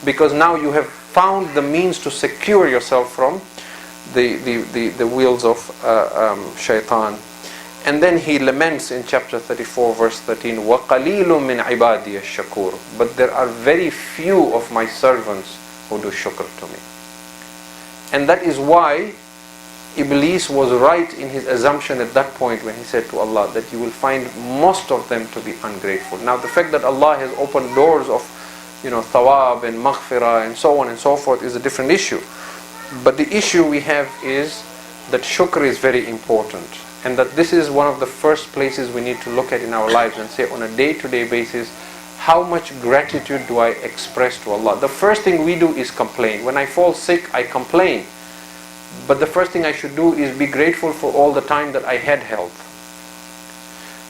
Because now you have found the means to secure yourself from the wheels of shaitan. And then he laments in chapter 34 verse 13, وَقَلِيلٌ مِّنْ عِبَادِيَ الشَّكُورِ. But there are very few of my servants who do shukr to me. And that is why Iblis was right in his assumption at that point when he said to Allah that you will find most of them to be ungrateful. Now the fact that Allah has opened doors of thawab and maghfirah and so on and so forth is a different issue. But the issue we have is that shukr is very important. And that this is one of the first places we need to look at in our lives and say on a day-to-day basis, how much gratitude do I express to Allah? The first thing we do is complain. When I fall sick, I complain. But the first thing I should do is be grateful for all the time that I had health.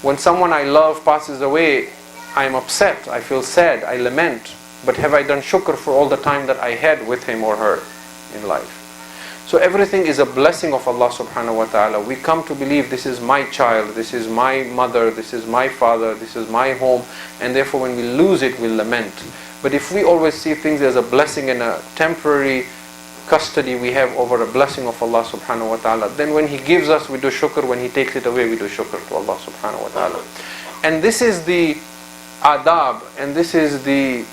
When someone I love passes away, I am upset, I feel sad, I lament. But have I done shukr for all the time that I had with him or her in life? So everything is a blessing of Allah subhanahu wa ta'ala. We come to believe this is my child, this is my mother, this is my father, this is my home, and therefore when we lose it, we lament. But if we always see things as a blessing and a temporary custody we have over a blessing of Allah subhanahu wa ta'ala, then when He gives us, we do shukr. When He takes it away, we do shukr to Allah subhanahu wa ta'ala. And this is the adab, and this is the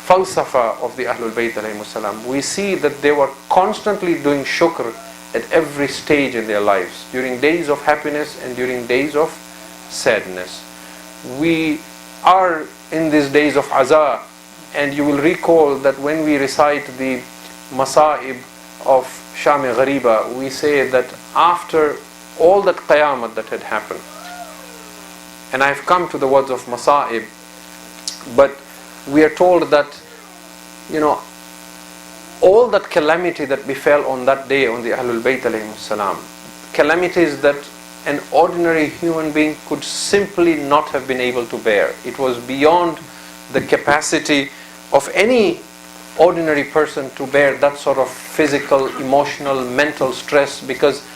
falsafa of the Ahlul Bayt alayhimus salam. We see that they were constantly doing shukr at every stage in their lives, during days of happiness and during days of sadness. We are in these days of aza, and you will recall that when we recite the masa'ib of Sham-e Ghariba, we say that after all that qayamat that had happened, and I've come to the words of masa'ib, but we are told that, all that calamity that befell on that day on the Ahlul Bayt alayhimus salam, calamities that an ordinary human being could simply not have been able to bear. It was beyond the capacity of any ordinary person to bear that sort of physical, emotional, mental stress, because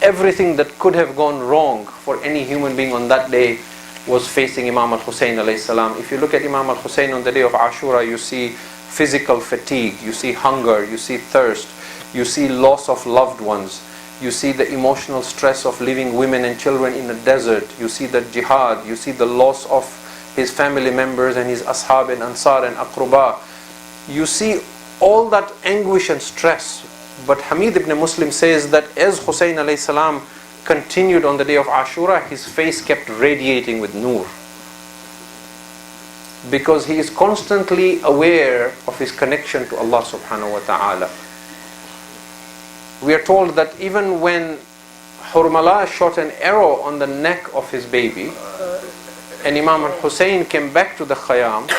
everything that could have gone wrong for any human being on that day was facing Imam al-Hussein alayhi salam. If you look at Imam al-Hussein on the day of Ashura, you see physical fatigue, you see hunger, you see thirst, you see loss of loved ones, you see the emotional stress of leaving women and children in a desert, you see the jihad, you see the loss of his family members and his ashab and ansar and aqruba. You see all that anguish and stress. But Hamid ibn Muslim says that as Hussein alayhi salam continued on the day of Ashura, his face kept radiating with nur, because he is constantly aware of his connection to Allah subhanahu wa ta'ala. We are told that even when Hurmala shot an arrow on the neck of his baby, and Imam al-Hussein came back to the Khayyam,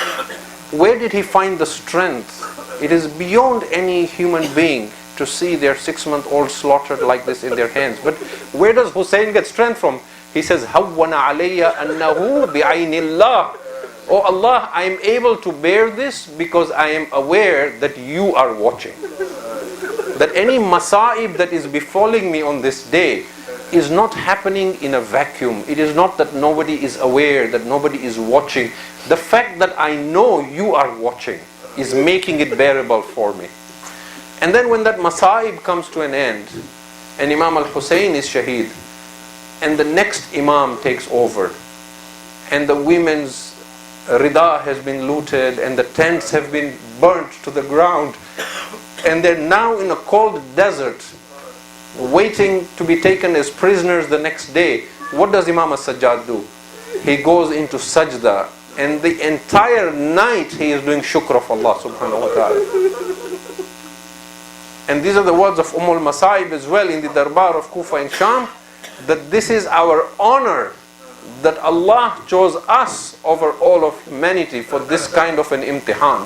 where did he find the strength? It is beyond any human being to see their 6-month-old slaughtered like this in their hands. But where does Hussein get strength from? He says, "Hawwana alayya annahu bi'aynillah." Oh Allah, I am able to bear this because I am aware that you are watching. That any masa'ib that is befalling me on this day is not happening in a vacuum. It is not that nobody is aware, that nobody is watching. The fact that I know you are watching is making it bearable for me. And then when that masa'ib comes to an end, and Imam al-Hussein is shaheed, and the next Imam takes over, and the women's rida has been looted, and the tents have been burnt to the ground, and they're now in a cold desert, waiting to be taken as prisoners the next day. What does Imam al-Sajjad do? He goes into sajda, and the entire night he is doing shukr of Allah subhanahu wa ta'ala. And these are the words of al-Masa'ib as well in the Darbar of Kufa and Sham, that this is our honor, that Allah chose us over all of humanity for this kind of an imtihan.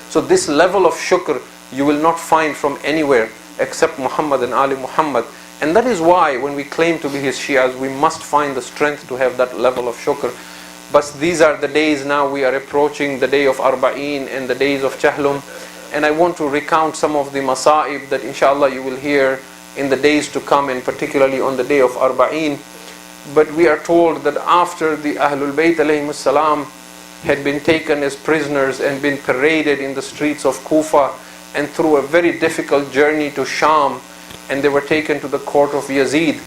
So this level of shukr you will not find from anywhere except Muhammad and Ali Muhammad. And that is why when we claim to be his Shias, we must find the strength to have that level of shukr. But these are the days now, we are approaching the day of Arba'een and the days of Chahlum. And I want to recount some of the masa'ib that inshallah you will hear in the days to come, and particularly on the day of Arba'een. But we are told that after the Ahlul Bayt alayhimus salam had been taken as prisoners and been paraded in the streets of Kufa and through a very difficult journey to Sham, and they were taken to the court of Yazid,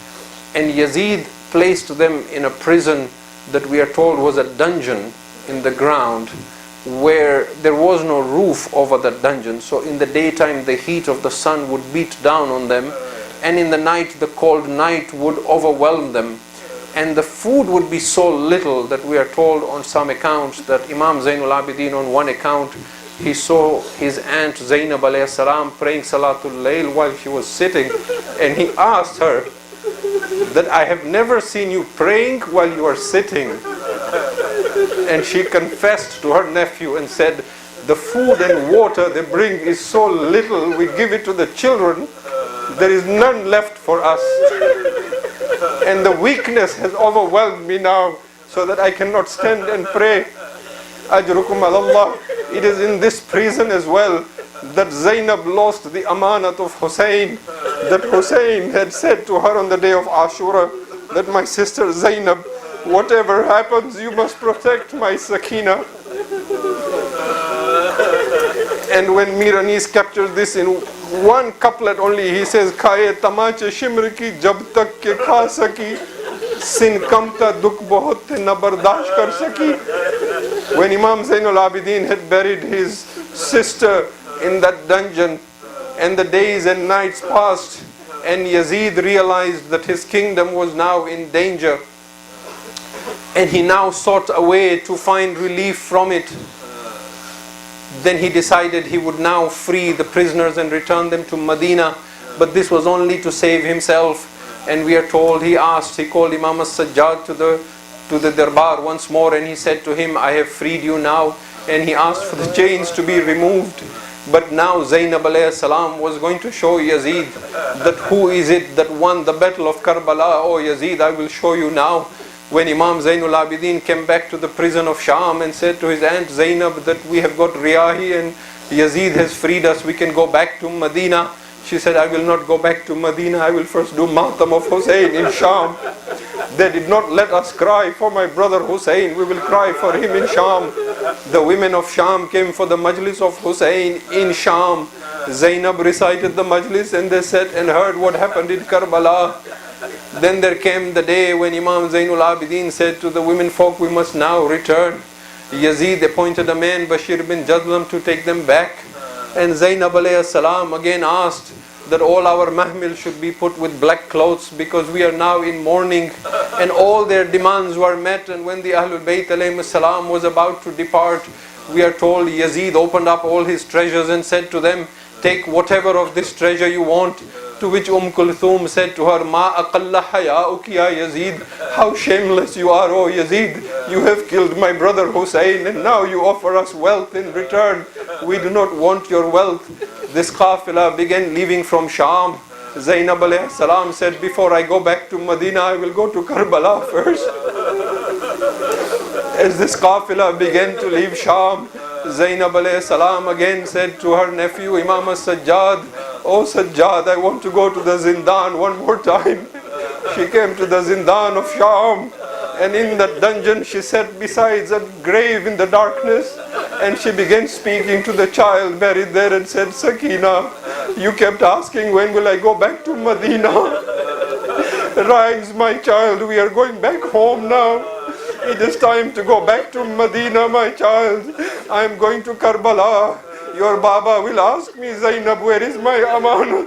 and Yazid placed them in a prison that we are told was a dungeon in the ground, where there was no roof over the dungeon. So in the daytime the heat of the sun would beat down on them, and in the night the cold night would overwhelm them, and the food would be so little that we are told on some accounts that Imam Zainul Abidin, on one account, he saw his aunt Zainab alayhi salam praying Salatul Layl while she was sitting, and he asked her that, "I have never seen you praying while you are sitting." And she confessed to her nephew and said, "The food and water they bring is so little, we give it to the children, there is none left for us. And the weakness has overwhelmed me now, so that I cannot stand and pray." Ajrukum Allah. It is in this prison as well that Zainab lost the amanat of Hussein, that Hussein had said to her on the day of Ashura, that "My sister Zainab, whatever happens, you must protect my Sakina." And when Miranis captures this in one couplet only, he says, "Khaye tamache shimr ki jab tak ke kha saki, sin kamta dukh bahut na bardash kar saki. When Imam Zainul Abidin had buried his sister in that dungeon, and the days and nights passed, and Yazid realized that his kingdom was now in danger, and he now sought a way to find relief from it. Then he decided he would now free the prisoners and return them to Medina, but this was only to save himself. And we are told he called Imam as-Sajjad to the Darbar once more, and he said to him, I have freed you now. And he asked for the chains to be removed. But now Zainab alayhi salam was going to show Yazid that who is it that won the battle of Karbala. Oh Yazid, I will show you now. When Imam Zainul Abidin came back to the prison of Sham and said to his aunt Zainab that we have got Riyahi and Yazid has freed us, we can go back to Medina. She said, I will not go back to Medina, I will first do Matam of Hussein in Sham. They did not let us cry for my brother Hussein, we will cry for him in Sham. The women of Sham came for the majlis of Hussein in Sham. Zainab recited the majlis and they sat and heard what happened in Karbala. Then there came the day when Imam Zainul Abidin said to the women folk, we must now return. Yazid appointed a man, Bashir bin Jadlam, to take them back. And Zainab alayhi salam again asked that all our mahmil should be put with black clothes because we are now in mourning. And all their demands were met. And when the Ahlul Bayt alayhi salam was about to depart, we are told Yazid opened up all his treasures and said to them, take whatever of this treasure you want. To which Kulthum said to her, Ma aqalla haya'uki ya Yazid, how shameless you are, O Yazid. You have killed my brother Hussein and now you offer us wealth in return. We do not want your wealth. This qafilah began leaving from Sham. Zainab alayhi salam said, before I go back to Medina, I will go to Karbala first. As this qafilah began to leave Sham, Zainab alayhi salam again said to her nephew Imam as-Sajjad, oh Sajjad, I want to go to the Zindan one more time. She came to the Zindan of Sham, and in that dungeon she sat beside a grave in the darkness, and she began speaking to the child buried there and said, Sakina, you kept asking when will I go back to Medina. Rise my child, we are going back home now. It is time to go back to Medina, my child. I am going to Karbala. Your Baba will ask me, Zainab, where is my amanat?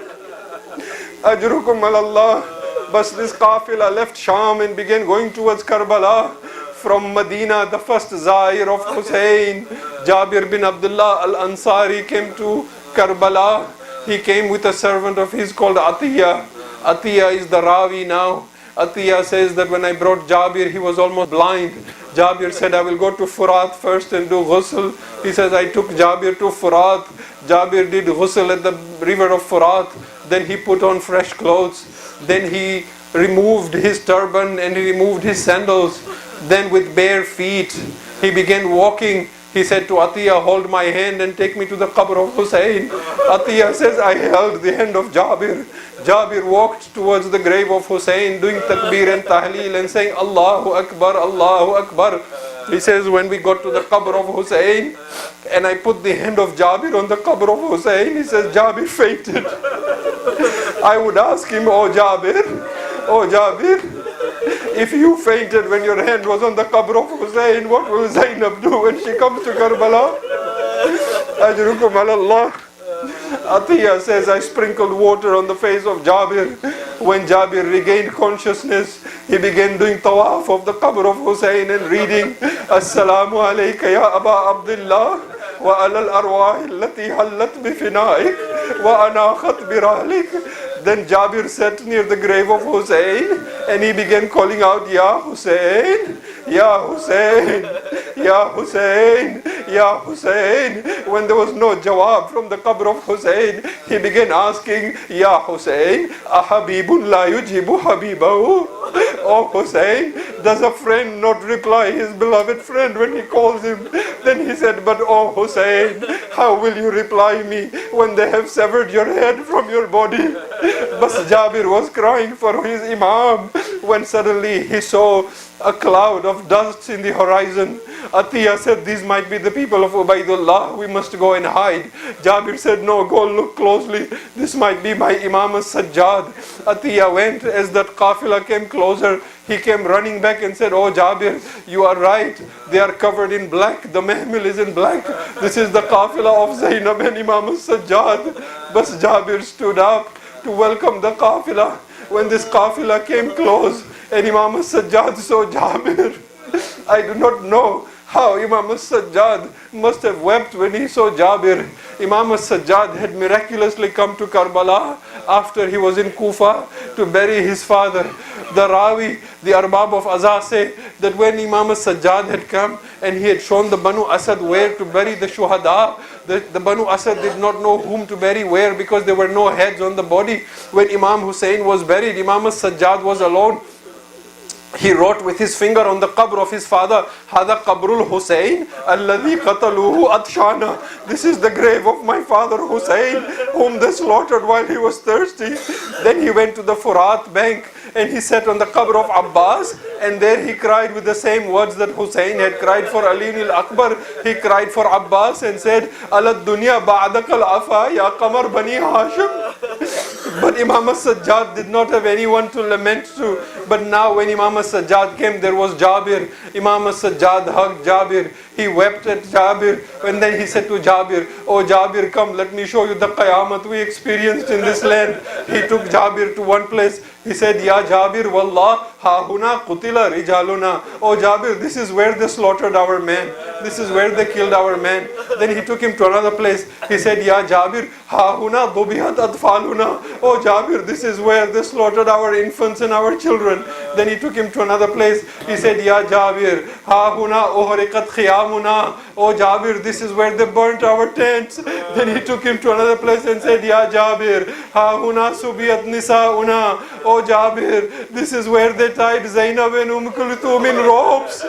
Ajrukum alallah. But this qafilah left Sham and began going towards Karbala. From Medina, the first Zair of Hussein, Jabir bin Abdullah al-Ansari, came to Karbala. He came with a servant of his called Atiyah. Atiyah is the Rawi now. Atiyah says that when I brought Jabir, he was almost blind. Jabir said, I will go to Furat first and do ghusl. He says, I took Jabir to Furat. Jabir did ghusl at the river of Furat. Then he put on fresh clothes. Then he removed his turban and he removed his sandals. Then with bare feet, he began walking. He said to Atiyah, hold my hand and take me to the qabr of Hussein. Atiyah says, I held the hand of Jabir. Jabir walked towards the grave of Hussein, doing takbir and tahleel and saying, Allahu Akbar, Allahu Akbar. He says, when we got to the qabr of Hussein, and I put the hand of Jabir on the qabr of Hussein, he says, Jabir fainted. I would ask him, oh Jabir, if you fainted when your hand was on the qabr of Hussein, what will Zainab do when she comes to Karbala? Ajrukum alallah. Atiyah says, I sprinkled water on the face of Jabir. When Jabir regained consciousness, he began doing tawaf of the qabr of Hussein and reading, Assalamu alayka ya Aba Abdullah wa alal arwah allati hallat bifina'ik wa anakhat birahlik. Then Jabir sat near the grave of Hussein and he began calling out, Ya Hussein, Ya Hussein, Ya Hussein, Ya Hussein. When there was no jawab from the qabr of Hussein, he began asking, Ya Hussein, Ahabibun la yujibu habibahu. Oh Hussein, does a friend not reply his beloved friend when he calls him? Then he said, but oh Hussein, how will you reply me when they have severed your head from your body? But Jabir was crying for his Imam when suddenly he saw a cloud of dust in the horizon. Atiyah said, these might be the people of Ubaidullah, we must go and hide. Jabir said, no, go look closely, this might be my Imam as-Sajjad. Atiyah went. As that qafilah came closer, he came running back and said, oh Jabir, you are right, they are covered in black, the mehmil is in black, this is the qafilah of Zainab and Imam as-Sajjad. But Jabir stood up to welcome the qafilah. When this qafilah came close and Imam as-Sajjad saw Jabir, I do not know how Imam as-Sajjad must have wept when he saw Jabir. Imam as-Sajjad had miraculously come to Karbala after he was in Kufa to bury his father. The Rawi, the Arbab of Azah say that when Imam as-Sajjad had come and he had shown the Banu Asad where to bury the Shuhada, the Banu Asad did not know whom to bury where because there were no heads on the body. When Imam Hussein was buried, Imam as-Sajjad was alone. He wrote with his finger on the qabr of his father, Hada qabrul Hussein, alladhi qataluhu adshana. This is the grave of my father Hussein, whom they slaughtered while he was thirsty. Then he went to the Furat bank and he sat on the qabr of Abbas, and there he cried with the same words that Hussein had cried for Ali al-Akbar. He cried for Abbas and said, Alad dunya ba'dakal afa ya qamar bani Hashim. But Imam as-Sajjad did not have anyone to lament to. But now when Imam as-Sajjad came, there was Jabir. Imam as-Sajjad hugged Jabir. He wept at Jabir. And then he said to Jabir, oh Jabir, come, let me show you the qayamat we experienced in this land. He took Jabir to one place. He said, Ya Jabir, wallah, ha huna qutila rijaluna. Oh Jabir, this is where they slaughtered our men. This is where they killed our men. Then he took him to another place. He said, Ya Jabir, ha huna dubihat adfaluna. Oh Jabir, this is where they slaughtered our infants and our children. Then he took him to another place. He said, Ya Jabir, ha huna uhriqat khiyamuna. Oh Jabir, this is where they burnt our tents. Then he took him to another place and said, Ya Jabir, ha huna subiyat nisauna. Oh Jabir, this is where they tied Zainab and Kulthum in ropes.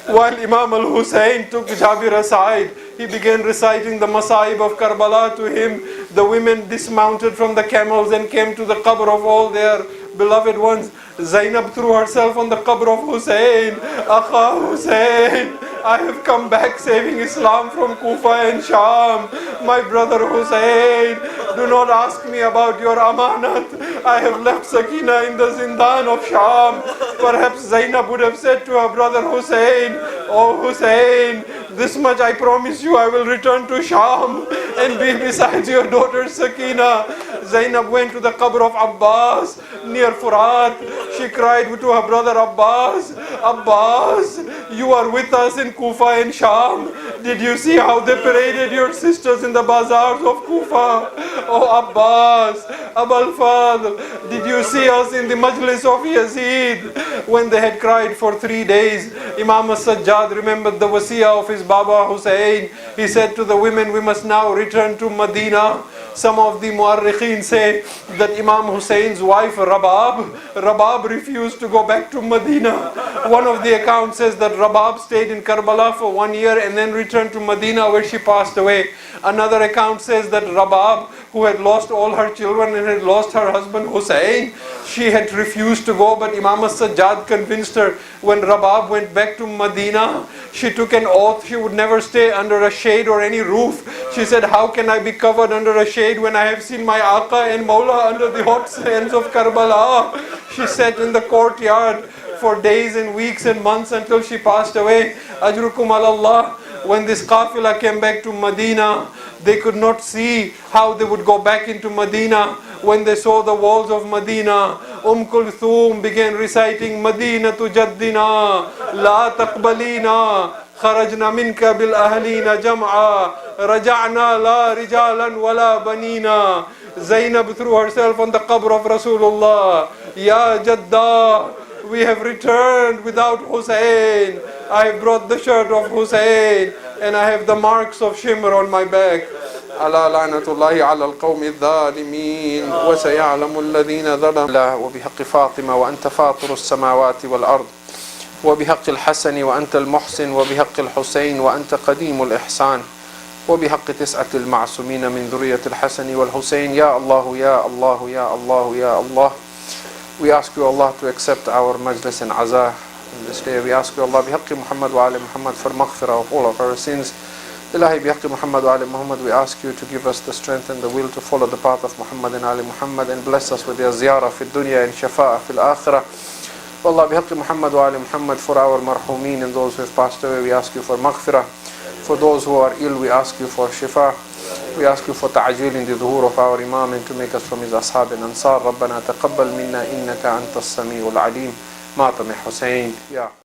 While Imam al-Hussein took Jabir aside, he began reciting the Masaib of Karbala to him. The women dismounted from the camels and came to the qabr of all their beloved ones. Zainab threw herself on the qabr of Hussein. Akha Hussein, I have come back saving Islam from Kufa and Sham. My brother Hussein, do not ask me about your amanat. I have left Sakina in the Zindan of Sham. Perhaps Zainab would have said to her brother Hussein, oh Hussein, this much I promise you, I will return to Sham and be beside your daughter Sakina. Zainab went to the qabr of Abbas near Furat. She cried to her brother Abbas, Abbas, you are with us in Kufa and Sham. Did you see how they paraded your sisters in the bazaars of Kufa? Oh Abbas, Abul Fadl, did you see us in the majlis of Yazid? When they had cried for 3 days, Imam as-Sajjad remembered the wasiyah of his Baba Hussein. He said to the women, we must now return to Medina. Some of the Mu'arrikheen say that Imam Hussein's wife Rabab refused to go back to Medina. One of the accounts says that Rabab stayed in Karbala for 1 year and then returned to Medina where she passed away. Another account says that Rabab, who had lost all her children and had lost her husband Hussein, she had refused to go, but Imam as-Sajjad convinced her. When Rabab went back to Medina, she took an oath she would never stay under a shade or any roof. She said, how can I be covered under a shade when I have seen my Aqa and Mawla under the hot sands of Karbala? She sat in the courtyard for days and weeks and months until she passed away. Ajrukum Allah. When this qafilah came back to Medina, they could not see how they would go back into Medina. When they saw the walls of Medina, Kulthum began reciting Medina tu jaddina, la taqbalina, kharajna minka bil ahlina jam'a, raja'na la rijalan wala banina. Zainab threw herself on the qabr of Rasulullah. Ya Jadda, we have returned without Hussein. I have brought the shirt of Hussein and I have the marks of shimr on my back. ألا لعنة الله على القوم الظالمين وسيعلم الذين ظلموا وبحق فاطمة وأنت فاطر السماوات والأرض وبحق الحسن وأنت المحسن وبحق الحسين وأنت قديم الإحسان وبحق 9 المعصومين من ذرية الحسن والحسين. Ya Allah, Ya Allah, Ya Allah, Ya Allah. We ask you, Allah, to accept our majlis and azah in this day. We ask you, Allah, بحق Muhammad wa ali Muhammad, for maghfirah of all of our sins. Ilahi, بحق Muhammad wa ali Muhammad, we ask you to give us the strength and the will to follow the path of Muhammad and ali Muhammad, and bless us with your ziyarah fi dunya and shafa'ah fil akhirah. Allah, بحق Muhammad wa ali Muhammad, for our marhumeen and those who have passed away, we ask you for maghfirah. For those who are ill, we ask you for shifa. We ask you for ta'ajil in the dhuhur of our Imam, and to make us from his ashab and ansar. ربنا تقبل منا إنك أنت السميع العليم. ماتم حسين.